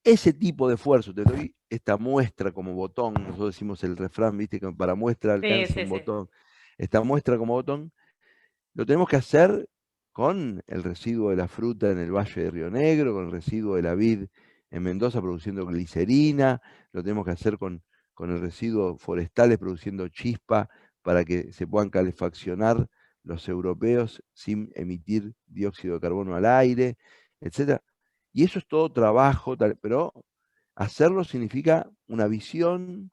Ese tipo de esfuerzo, te doy esta muestra como botón, nosotros decimos el refrán, viste, que para muestra Sí, alcanza sí, un sí. botón. Esta muestra como botón lo tenemos que hacer con el residuo de la fruta en el Valle de Río Negro, con el residuo de la vid en Mendoza produciendo glicerina, lo tenemos que hacer con el residuo forestales produciendo chispa para que se puedan calefaccionar los europeos sin emitir dióxido de carbono al aire, etcétera. Y eso es todo trabajo, pero hacerlo significa una visión,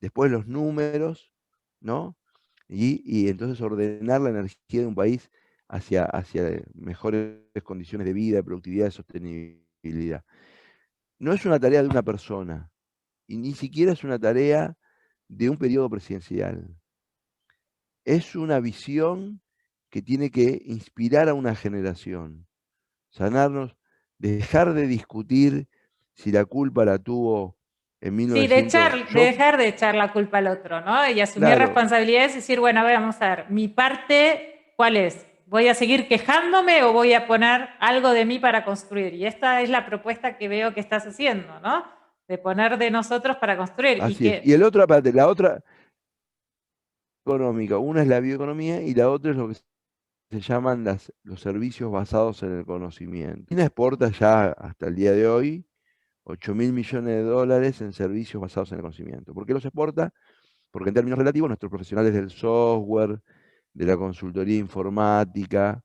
después los números, ¿no? Y entonces ordenar la energía de un país hacia mejores condiciones de vida, de productividad, de sostenibilidad. No es una tarea de una persona, y ni siquiera es una tarea de un periodo presidencial. Es una visión que tiene que inspirar a una generación, sanarnos, dejar de discutir si la culpa la tuvo en Sí, de 1900. echar, de dejar de echar la culpa al otro, ¿no? Y asumir Claro, responsabilidades y decir, bueno, a ver, vamos a ver, mi parte, ¿cuál es? ¿Voy a seguir quejándome o voy a poner algo de mí para construir? Y esta es la propuesta que veo que estás haciendo, ¿no? De poner de nosotros para construir. Y así es. Y que, el otro, aparte, la otra económica, una es la bioeconomía y la otra es lo que se llaman los servicios basados en el conocimiento. China exporta ya hasta el día de hoy 8.000 millones de dólares en servicios basados en el conocimiento. ¿Por qué los exporta? Porque en términos relativos, nuestros profesionales del software, de la consultoría informática,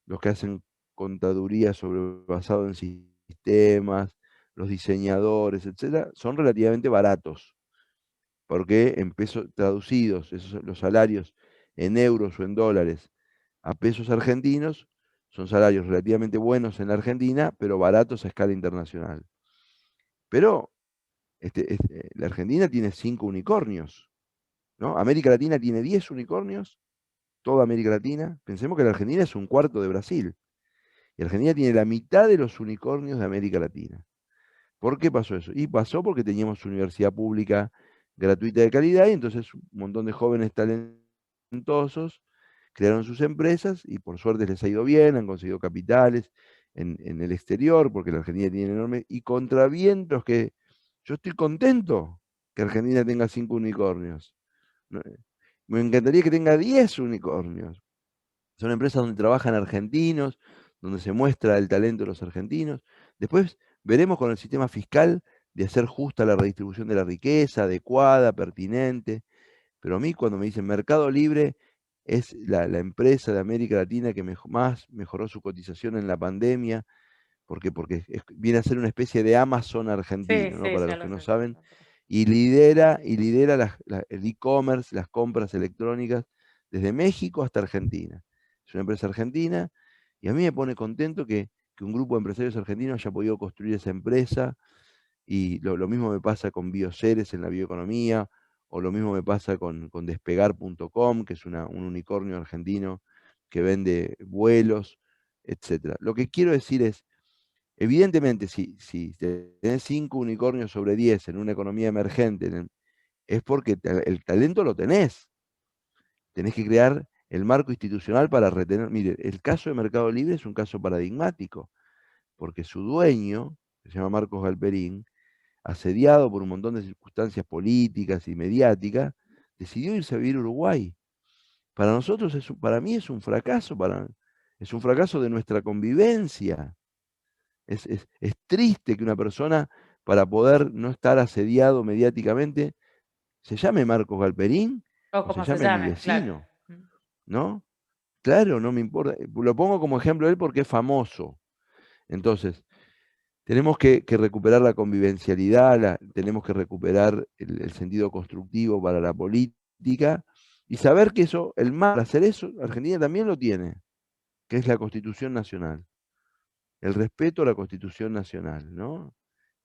los que hacen contaduría basado en sistemas, los diseñadores, etcétera, son relativamente baratos, porque en pesos traducidos, los salarios en euros o en dólares a pesos argentinos, son salarios relativamente buenos en la Argentina, pero baratos a escala internacional. Pero la Argentina tiene 5 unicornios, ¿no? América Latina tiene 10 unicornios, toda América Latina. Pensemos que la Argentina es un cuarto de Brasil. Y Argentina tiene la mitad de los unicornios de América Latina. ¿Por qué pasó eso? Y pasó porque teníamos universidad pública gratuita de calidad y entonces un montón de jóvenes talentosos crearon sus empresas y por suerte les ha ido bien, han conseguido capitales en el exterior porque la Argentina tiene enorme y contra vientos que yo estoy contento que Argentina tenga 5 unicornios. ¿No? Me encantaría que tenga 10 unicornios. Son empresas donde trabajan argentinos, donde se muestra el talento de los argentinos. Después veremos con el sistema fiscal de hacer justa la redistribución de la riqueza, adecuada, pertinente. Pero a mí cuando me dicen Mercado Libre es la empresa de América Latina que más mejoró su cotización en la pandemia, porque viene a ser una especie de Amazon sí, argentino, ¿no? sí, Para ya los lo que no sé. saben, y lidera el e-commerce, las compras electrónicas desde México hasta Argentina. Es una empresa argentina y a mí me pone contento que un grupo de empresarios argentinos haya podido construir esa empresa y lo mismo me pasa con Bioceres en la bioeconomía o lo mismo me pasa con Despegar.com, que es un unicornio argentino que vende vuelos, etcétera. Lo que quiero decir es, evidentemente, si tenés 5 unicornios sobre 10 en una economía emergente, es porque el talento lo tenés. Tenés que crear el marco institucional para retener. Mire, el caso de Mercado Libre es un caso paradigmático, porque su dueño, que se llama Marcos Galperín, asediado por un montón de circunstancias políticas y mediáticas, decidió irse a vivir a Uruguay. Para nosotros, para mí es un fracaso, es un fracaso de nuestra convivencia. Es triste que una persona, para poder no estar asediado mediáticamente, se llame Marcos Galperín O o se como se llame mi llame, claro. vecino, ¿no? Claro, no me importa. Lo pongo como ejemplo de él porque es famoso. Entonces, Tenemos que recuperar la convivencialidad, tenemos que recuperar el sentido constructivo para la política y saber que eso, el mar, para hacer eso, Argentina también lo tiene, que es la Constitución Nacional, el respeto a la Constitución Nacional, ¿no?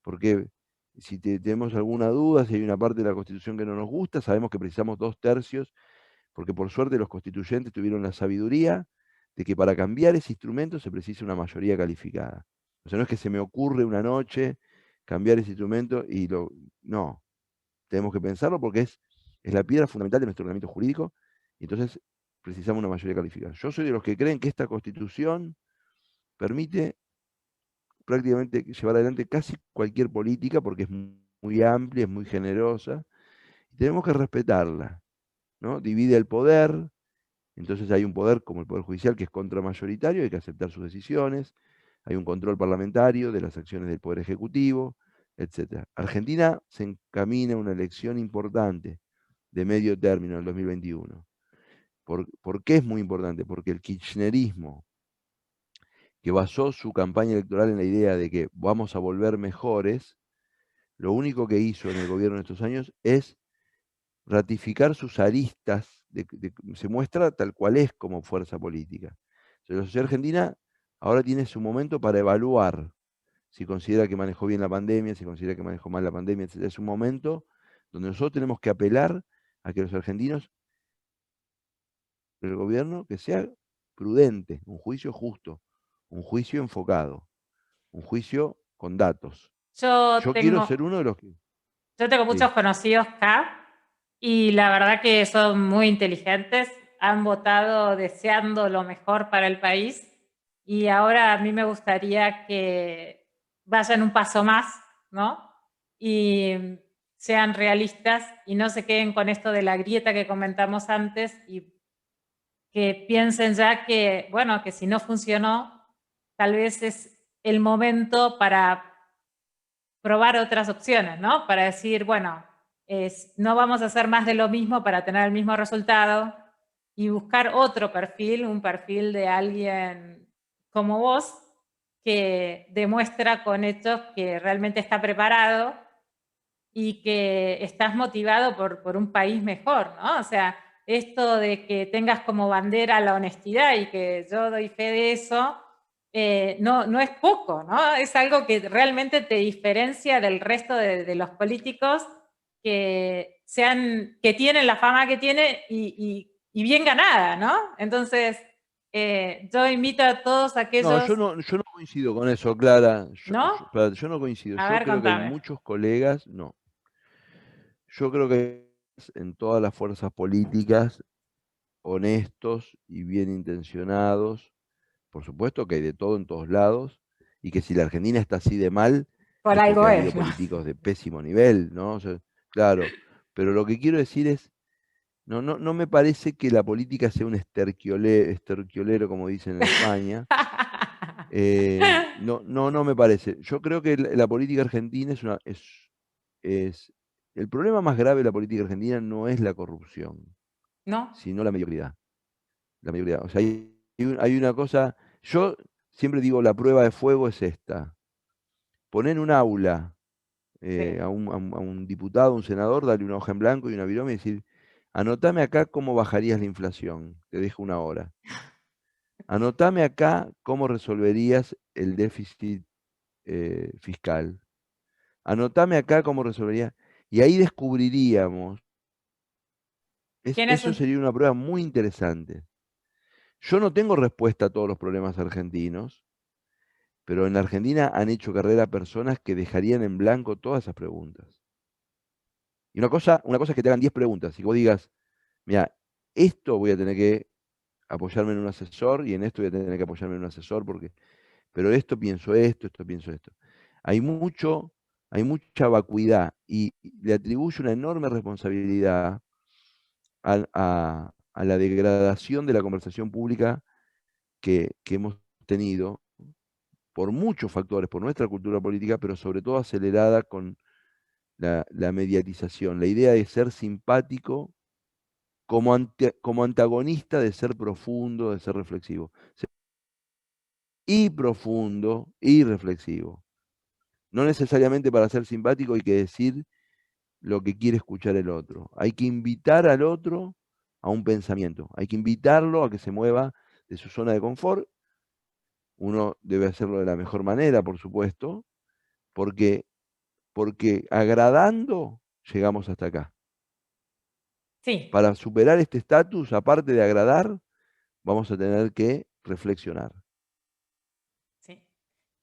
Porque si tenemos alguna duda, si hay una parte de la Constitución que no nos gusta, sabemos que precisamos 2/3, porque por suerte los constituyentes tuvieron la sabiduría de que para cambiar ese instrumento se precisa una mayoría calificada. O sea, no es que se me ocurre una noche cambiar ese instrumento y lo... No, tenemos que pensarlo porque es la piedra fundamental de nuestro ordenamiento jurídico y entonces precisamos una mayoría calificada. Yo soy de los que creen que esta constitución permite prácticamente llevar adelante casi cualquier política porque es muy amplia, es muy generosa y tenemos que respetarla, ¿no? Divide el poder, entonces hay un poder como el Poder Judicial que es contramayoritario, hay que aceptar sus decisiones, hay un control parlamentario de las acciones del Poder Ejecutivo, etcétera. Argentina se encamina a una elección importante de medio término en el 2021. ¿Por qué es muy importante? Porque el kirchnerismo, que basó su campaña electoral en la idea de que vamos a volver mejores, lo único que hizo en el gobierno en estos años es ratificar sus aristas, se muestra tal cual es como fuerza política. Entonces, la sociedad argentina ahora tiene su momento para evaluar si considera que manejó bien la pandemia, si considera que manejó mal la pandemia, etc. Es un momento donde nosotros tenemos que apelar a que los argentinos, el gobierno, que sea prudente, un juicio justo, un juicio enfocado, un juicio con datos. Yo Yo quiero tengo, ser uno de los que... yo tengo Sí. muchos conocidos acá y la verdad que son muy inteligentes, han votado deseando lo mejor para el país y ahora a mí me gustaría que vayan un paso más, ¿no? Y sean realistas y no se queden con esto de la grieta que comentamos antes y que piensen ya que, bueno, que si no funcionó, tal vez es el momento para probar otras opciones, ¿no? Para decir, bueno, no vamos a hacer más de lo mismo para tener el mismo resultado y buscar otro perfil, un perfil de alguien como vos, que demuestra con hechos que realmente está preparado y que estás motivado por un país mejor, ¿no? O sea, esto de que tengas como bandera la honestidad y que yo doy fe de eso, no es poco, ¿no? Es algo que realmente te diferencia del resto de los políticos que tienen la fama que tienen y bien ganada, ¿no? Entonces, yo invito a todos No, aquellos, yo no coincido con eso, Clara. ¿no? Espérate, yo no coincido. A Yo ver, creo que hay contame. muchos colegas, no. Yo creo que en todas las fuerzas políticas, honestos y bien intencionados, por supuesto que hay de todo en todos lados, y que si la Argentina está así de mal, Por es porque algo ha es, habido ¿no? políticos de pésimo nivel, ¿no? O sea, claro, pero lo que quiero decir es, no me parece que la política sea un esterquiolero, como dicen en España. No me parece. Yo creo que la política argentina es... El problema más grave de la política argentina no es la corrupción, ¿No? sino la mediocridad. La mediocridad. O sea, hay una cosa... Yo siempre digo, la prueba de fuego es esta. Poner en un aula Sí. a un diputado, a un senador, darle una hoja en blanco y una virome y decir, anotame acá cómo bajarías la inflación. Te dejo una hora. Anotame acá cómo resolverías el déficit fiscal. Anotame acá cómo resolvería. Y ahí descubriríamos, ¿Quién es eso un... sería una prueba muy interesante. Yo no tengo respuesta a todos los problemas argentinos, pero en la Argentina han hecho carrera personas que dejarían en blanco todas esas preguntas. Y una cosa es que te hagan 10 preguntas y vos digas, mira, esto voy a tener que apoyarme en un asesor y en esto voy a tener que apoyarme en un asesor porque, pero esto pienso esto. Hay mucho, hay mucha vacuidad y le atribuye una enorme responsabilidad a la degradación de la conversación pública que hemos tenido por muchos factores, por nuestra cultura política, pero sobre todo acelerada con la mediatización, la idea de ser simpático como antagonista de ser profundo, de ser reflexivo. Y profundo y reflexivo. No necesariamente para ser simpático hay que decir lo que quiere escuchar el otro. Hay que invitar al otro a un pensamiento. Hay que invitarlo a que se mueva de su zona de confort. Uno debe hacerlo de la mejor manera, por supuesto, porque, porque agradando llegamos hasta acá. Sí, Para superar este estatus, aparte de agradar, vamos a tener que reflexionar. sí.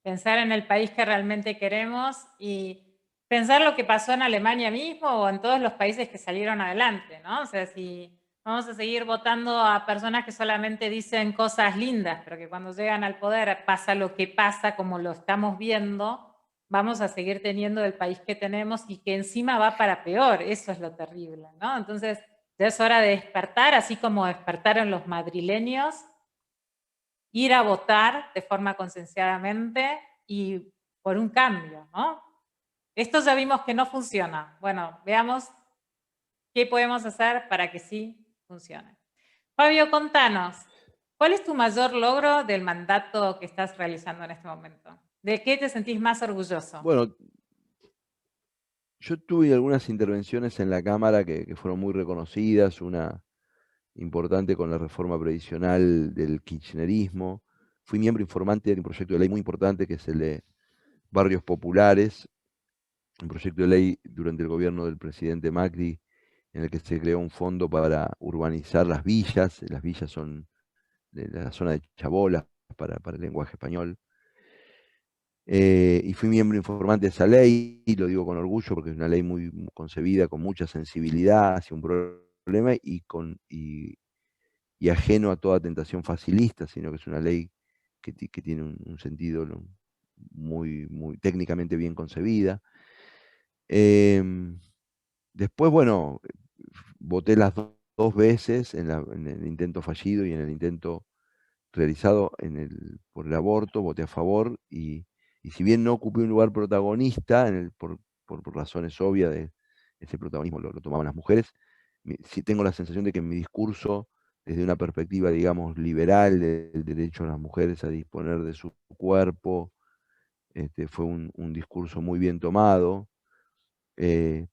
Pensar en el país que realmente queremos y pensar lo que pasó en Alemania mismo o en todos los países que salieron adelante, ¿no? O sea, si vamos a seguir votando a personas que solamente dicen cosas lindas, pero que cuando llegan al poder pasa lo que pasa, como lo estamos viendo, vamos a seguir teniendo el país que tenemos y que encima va para peor. Eso es lo terrible, ¿no? Entonces, ya es hora de despertar, así como despertaron los madrileños, ir a votar de forma concienciadamente y por un cambio, ¿no? Esto ya vimos que no funciona. Bueno, veamos qué podemos hacer para que sí funcione. Fabio, contanos, ¿cuál es tu mayor logro del mandato que estás realizando en este momento? ¿De qué te sentís más orgulloso? Bueno, yo tuve algunas intervenciones en la Cámara que fueron muy reconocidas, una importante con la reforma previsional del kirchnerismo. Fui miembro informante de un proyecto de ley muy importante que es el de barrios populares, un proyecto de ley durante el gobierno del presidente Macri, en el que se creó un fondo para urbanizar las villas. Las villas son de la zona de Chabolas para el lenguaje español. Y fui miembro informante de esa ley, y lo digo con orgullo porque es una ley muy concebida, con mucha sensibilidad hacia un problema y ajeno a toda tentación facilista, sino que es una ley que tiene un sentido muy técnicamente bien concebida. Em, Después, bueno, voté las dos veces en el intento fallido y en el intento realizado por el aborto, voté a favor y si bien no ocupé un lugar protagonista por razones obvias de ese protagonismo lo tomaban las mujeres, sí tengo la sensación de que en mi discurso, desde una perspectiva, digamos, liberal del derecho de las mujeres a disponer de su cuerpo, fue un discurso muy bien tomado. Eh,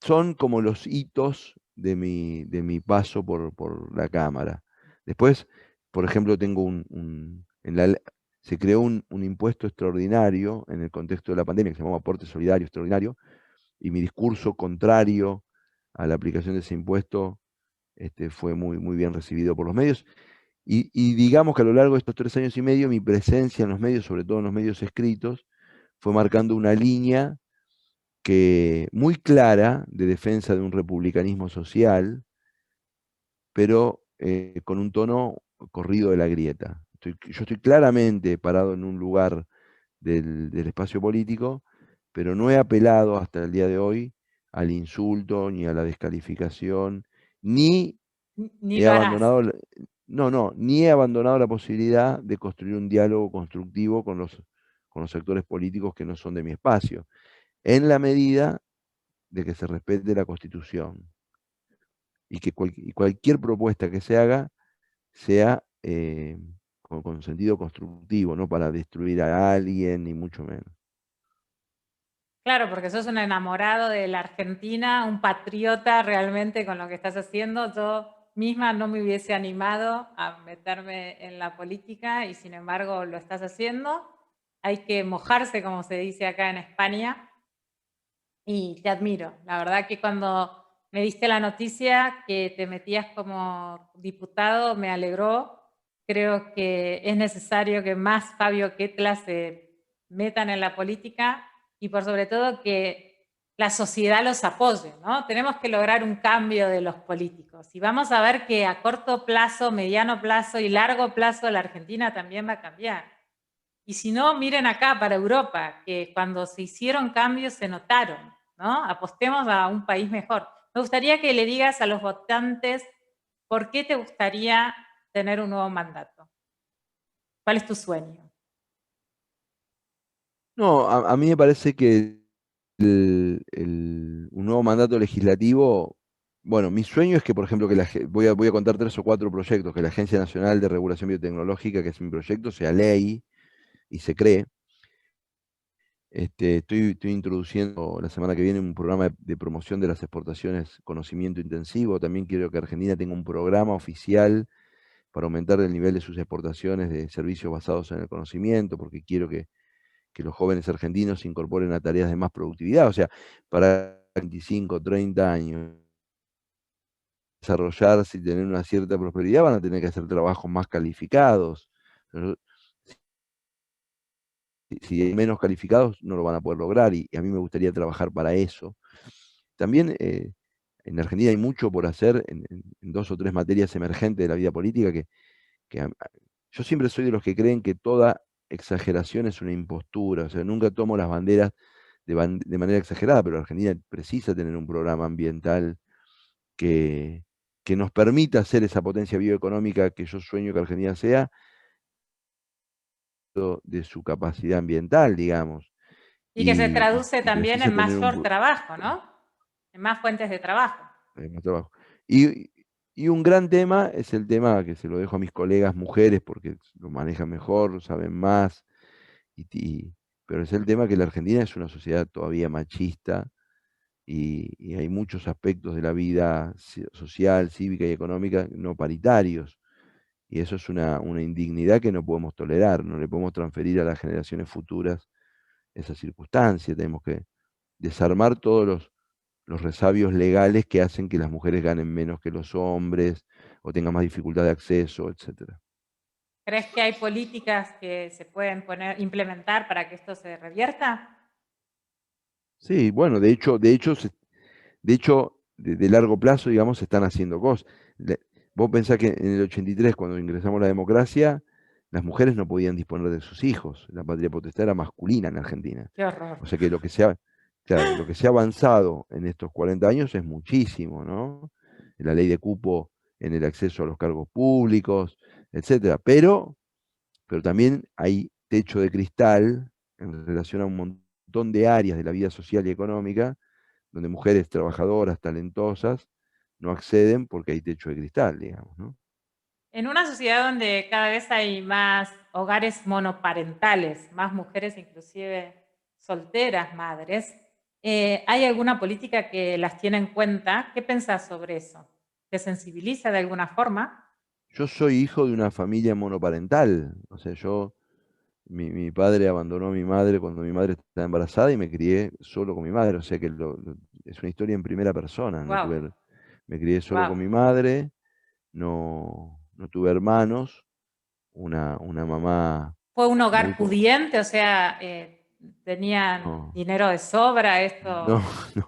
Son como los hitos de mi paso por la Cámara. Después, por ejemplo, tengo se creó un impuesto extraordinario en el contexto de la pandemia que se llamaba aporte solidario extraordinario, y mi discurso contrario a la aplicación de ese impuesto fue muy bien recibido por los medios. Y digamos que a lo largo de estos 3 años y medio, mi presencia en los medios, sobre todo en los medios escritos, fue marcando una línea muy clara de defensa de un republicanismo social, pero con un tono corrido de la grieta. Yo estoy claramente parado en un lugar del espacio político, pero no he apelado hasta el día de hoy al insulto, ni a la descalificación, ni Ni he lo harás. abandonado, ni he abandonado la posibilidad de construir un diálogo constructivo con los sectores políticos que no son de mi espacio, en la medida de que se respete la Constitución y que cualquier propuesta que se haga sea con sentido constructivo, no para destruir a alguien, ni mucho menos. Claro, porque sos un enamorado de la Argentina, un patriota realmente con lo que estás haciendo. Yo misma no me hubiese animado a meterme en la política y sin embargo lo estás haciendo. Hay que mojarse, como se dice acá en España, y te admiro. La verdad que cuando me diste la noticia que te metías como diputado, me alegró. Creo que es necesario que más Fabio Ketla se metan en la política y por sobre todo que la sociedad los apoye, ¿no? Tenemos que lograr un cambio de los políticos y vamos a ver que a corto plazo, mediano plazo y largo plazo la Argentina también va a cambiar. Y si no, miren acá para Europa, que cuando se hicieron cambios se notaron, ¿no? Apostemos a un país mejor. Me gustaría que le digas a los votantes por qué te gustaría tener un nuevo mandato. ¿Cuál es tu sueño? No, a mí me parece que un nuevo mandato legislativo, bueno, mi sueño es que, por ejemplo, voy a contar 3 o 4 proyectos, que la Agencia Nacional de Regulación Biotecnológica, que es mi proyecto, sea ley y se cree. Estoy introduciendo la semana que viene un programa de promoción de las exportaciones conocimiento intensivo. También quiero que Argentina tenga un programa oficial para aumentar el nivel de sus exportaciones de servicios basados en el conocimiento, porque quiero que los jóvenes argentinos se incorporen a tareas de más productividad. O sea, para 25, 30 años, desarrollarse y tener una cierta prosperidad, van a tener que hacer trabajos más calificados. Pero si hay menos calificados, no lo van a poder lograr y a mí me gustaría trabajar para eso. También en Argentina hay mucho por hacer en dos o tres materias emergentes de la vida política que yo siempre soy de los que creen que toda exageración es una impostura, o sea, nunca tomo las banderas de manera exagerada, pero Argentina precisa tener un programa ambiental que, que nos permita ser esa potencia bioeconómica que yo sueño que Argentina sea, de su capacidad ambiental, digamos, Y que se traduce y también precisa en tener mayor trabajo, ¿no? En más fuentes de trabajo. más trabajo. Y un gran tema es el tema que se lo dejo a mis colegas mujeres porque lo manejan mejor, saben más, y, y- pero es el tema que la Argentina es una sociedad todavía machista y hay muchos aspectos de la vida social, cívica y económica no paritarios. Y eso es una indignidad que no podemos tolerar, no le podemos transferir a las generaciones futuras esa circunstancia. Tenemos que desarmar todos los resabios legales que hacen que las mujeres ganen menos que los hombres o tengan más dificultad de acceso, etcétera. ¿Crees que hay políticas que se pueden implementar para que esto se revierta? Sí, bueno, de largo plazo, digamos, se están haciendo cosas. Le- Vos pensás que en el 83, cuando ingresamos a la democracia, las mujeres no podían disponer de sus hijos. La patria potestad era masculina en Argentina. Qué horror. O sea que claro, lo que se ha avanzado en estos 40 años es muchísimo, ¿no? La ley de cupo en el acceso a los cargos públicos, etcétera. Pero también hay techo de cristal en relación a un montón de áreas de la vida social y económica donde mujeres trabajadoras, talentosas, no acceden porque hay techo de cristal, digamos, ¿no? En una sociedad donde cada vez hay más hogares monoparentales, más mujeres inclusive solteras, madres, ¿hay alguna política que las tiene en cuenta? ¿Qué pensás sobre eso? ¿Te sensibiliza de alguna forma? Yo soy hijo de una familia monoparental, o sea, mi padre abandonó a mi madre cuando mi madre estaba embarazada y me crié solo con mi madre, o sea que es una historia en primera persona, Wow, me crié solo wow. con mi madre, no tuve hermanos, una mamá ¿Fue un muy... hogar pudiente? O sea, ¿tenían No, dinero de sobra? no, Esto, no,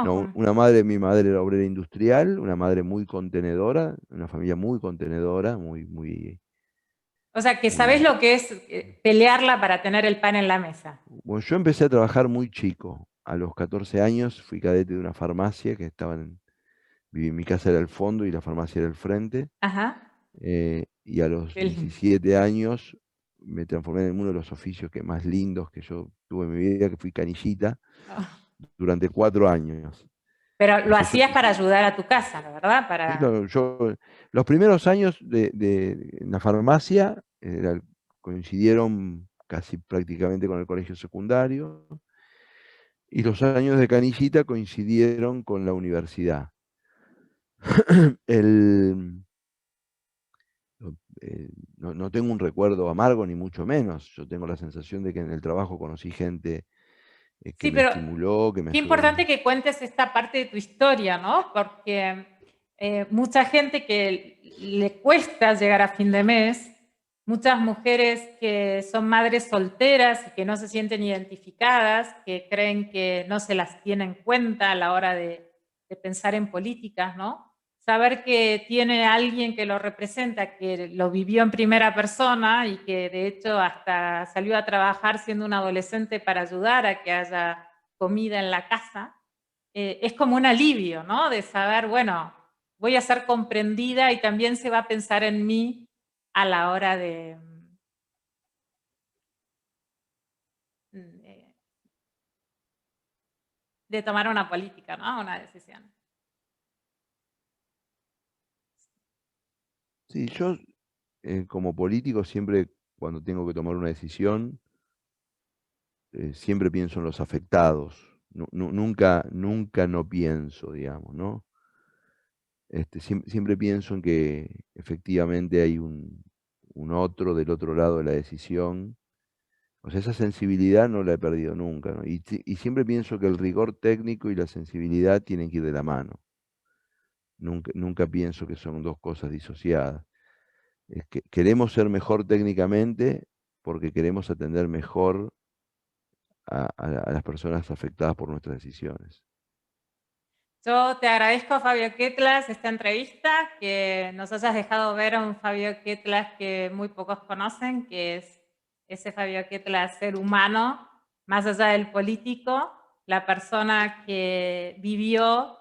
¿no? no, mi madre era obrera industrial, una madre muy contenedora, una familia muy contenedora, O sea, que sabés muy... lo que es pelearla para tener el pan en la mesa. Bueno, yo empecé a trabajar muy chico. A los 14 años fui cadete de una farmacia que mi casa era el fondo y la farmacia era el frente. Ajá, Y a los qué lindo. 17 años me transformé en uno de los oficios más lindos que yo tuve en mi vida, que fui canillita, durante 4 años. Pero O lo sea, yo hacías para ayudar a tu casa, ¿no? ¿Verdad? sí, Para... claro, los primeros años en la farmacia coincidieron casi prácticamente con el colegio secundario y los años de canillita coincidieron con la universidad. El, eh, no tengo un recuerdo amargo ni mucho menos. Yo tengo la sensación de que en el trabajo conocí gente que Sí, me pero estimuló, que me qué ayudó. importante que cuentes esta parte de tu historia, ¿no? Porque mucha gente que le cuesta llegar a fin de mes, muchas mujeres que son madres solteras y que no se sienten identificadas, que creen que no se las tiene en cuenta a la hora de pensar en políticas, ¿no? Saber que tiene alguien que lo representa, que lo vivió en primera persona y que de hecho hasta salió a trabajar siendo un adolescente para ayudar a que haya comida en la casa, es como un alivio, ¿no? De saber, bueno, voy a ser comprendida y también se va a pensar en mí a la hora de, de tomar una política, ¿no? Una decisión. Sí, yo como político siempre cuando tengo que tomar una decisión, siempre pienso en los afectados. Nunca no pienso, digamos, ¿no? Siempre pienso en que efectivamente hay un otro del otro lado de la decisión. O sea, esa sensibilidad no la he perdido nunca, ¿no? Y siempre pienso que el rigor técnico y la sensibilidad tienen que ir de la mano. Nunca pienso que son dos cosas disociadas. Es que queremos ser mejor técnicamente porque queremos atender mejor a las personas afectadas por nuestras decisiones. Yo te agradezco, Fabio Quetlas, esta entrevista, que nos hayas dejado ver a un Fabio Quetlas que muy pocos conocen, que es ese Fabio Quetlas ser humano, más allá del político, la persona que vivió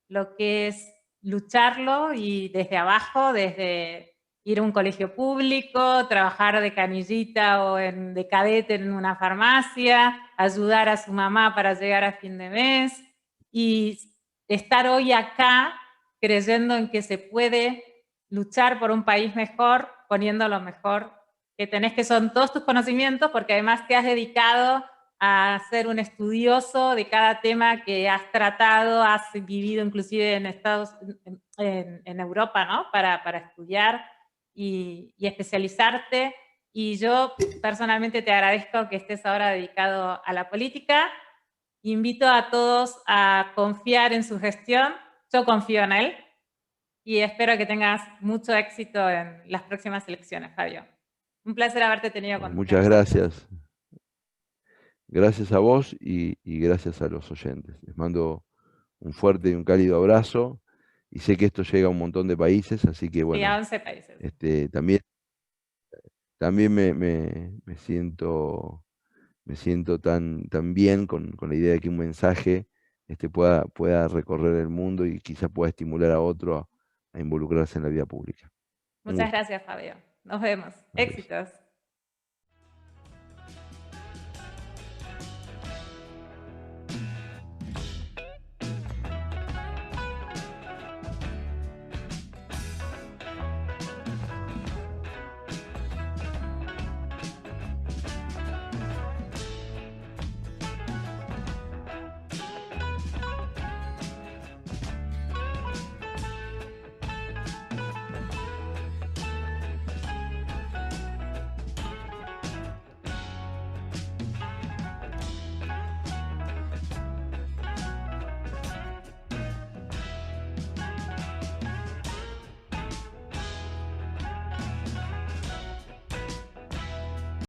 lo que es lucharlo y desde abajo, desde ir a un colegio público, trabajar de canillita o de cadete en una farmacia, ayudar a su mamá para llegar a fin de mes y estar hoy acá creyendo en que se puede luchar por un país mejor, poniendo lo mejor que tenés, que son todos tus conocimientos, porque además te has dedicado a ser un estudioso de cada tema que has tratado, has vivido inclusive en Europa, ¿no? Para estudiar y especializarte. Y yo personalmente te agradezco que estés ahora dedicado a la política. Invito a todos a confiar en su gestión. Yo confío en él y espero que tengas mucho éxito en las próximas elecciones, Fabio. Un placer haberte tenido Bueno, con muchas nosotros. gracias. Gracias a vos y gracias a los oyentes. Les mando un fuerte y un cálido abrazo. Y sé que esto llega a un montón de países, así que Sí, a bueno, 11 países. también me siento tan bien con la idea de que un mensaje pueda recorrer el mundo y quizá pueda estimular a otro a involucrarse en la vida pública. Un Muchas gusto. gracias, Fabio. Nos vemos. Adiós. Éxitos.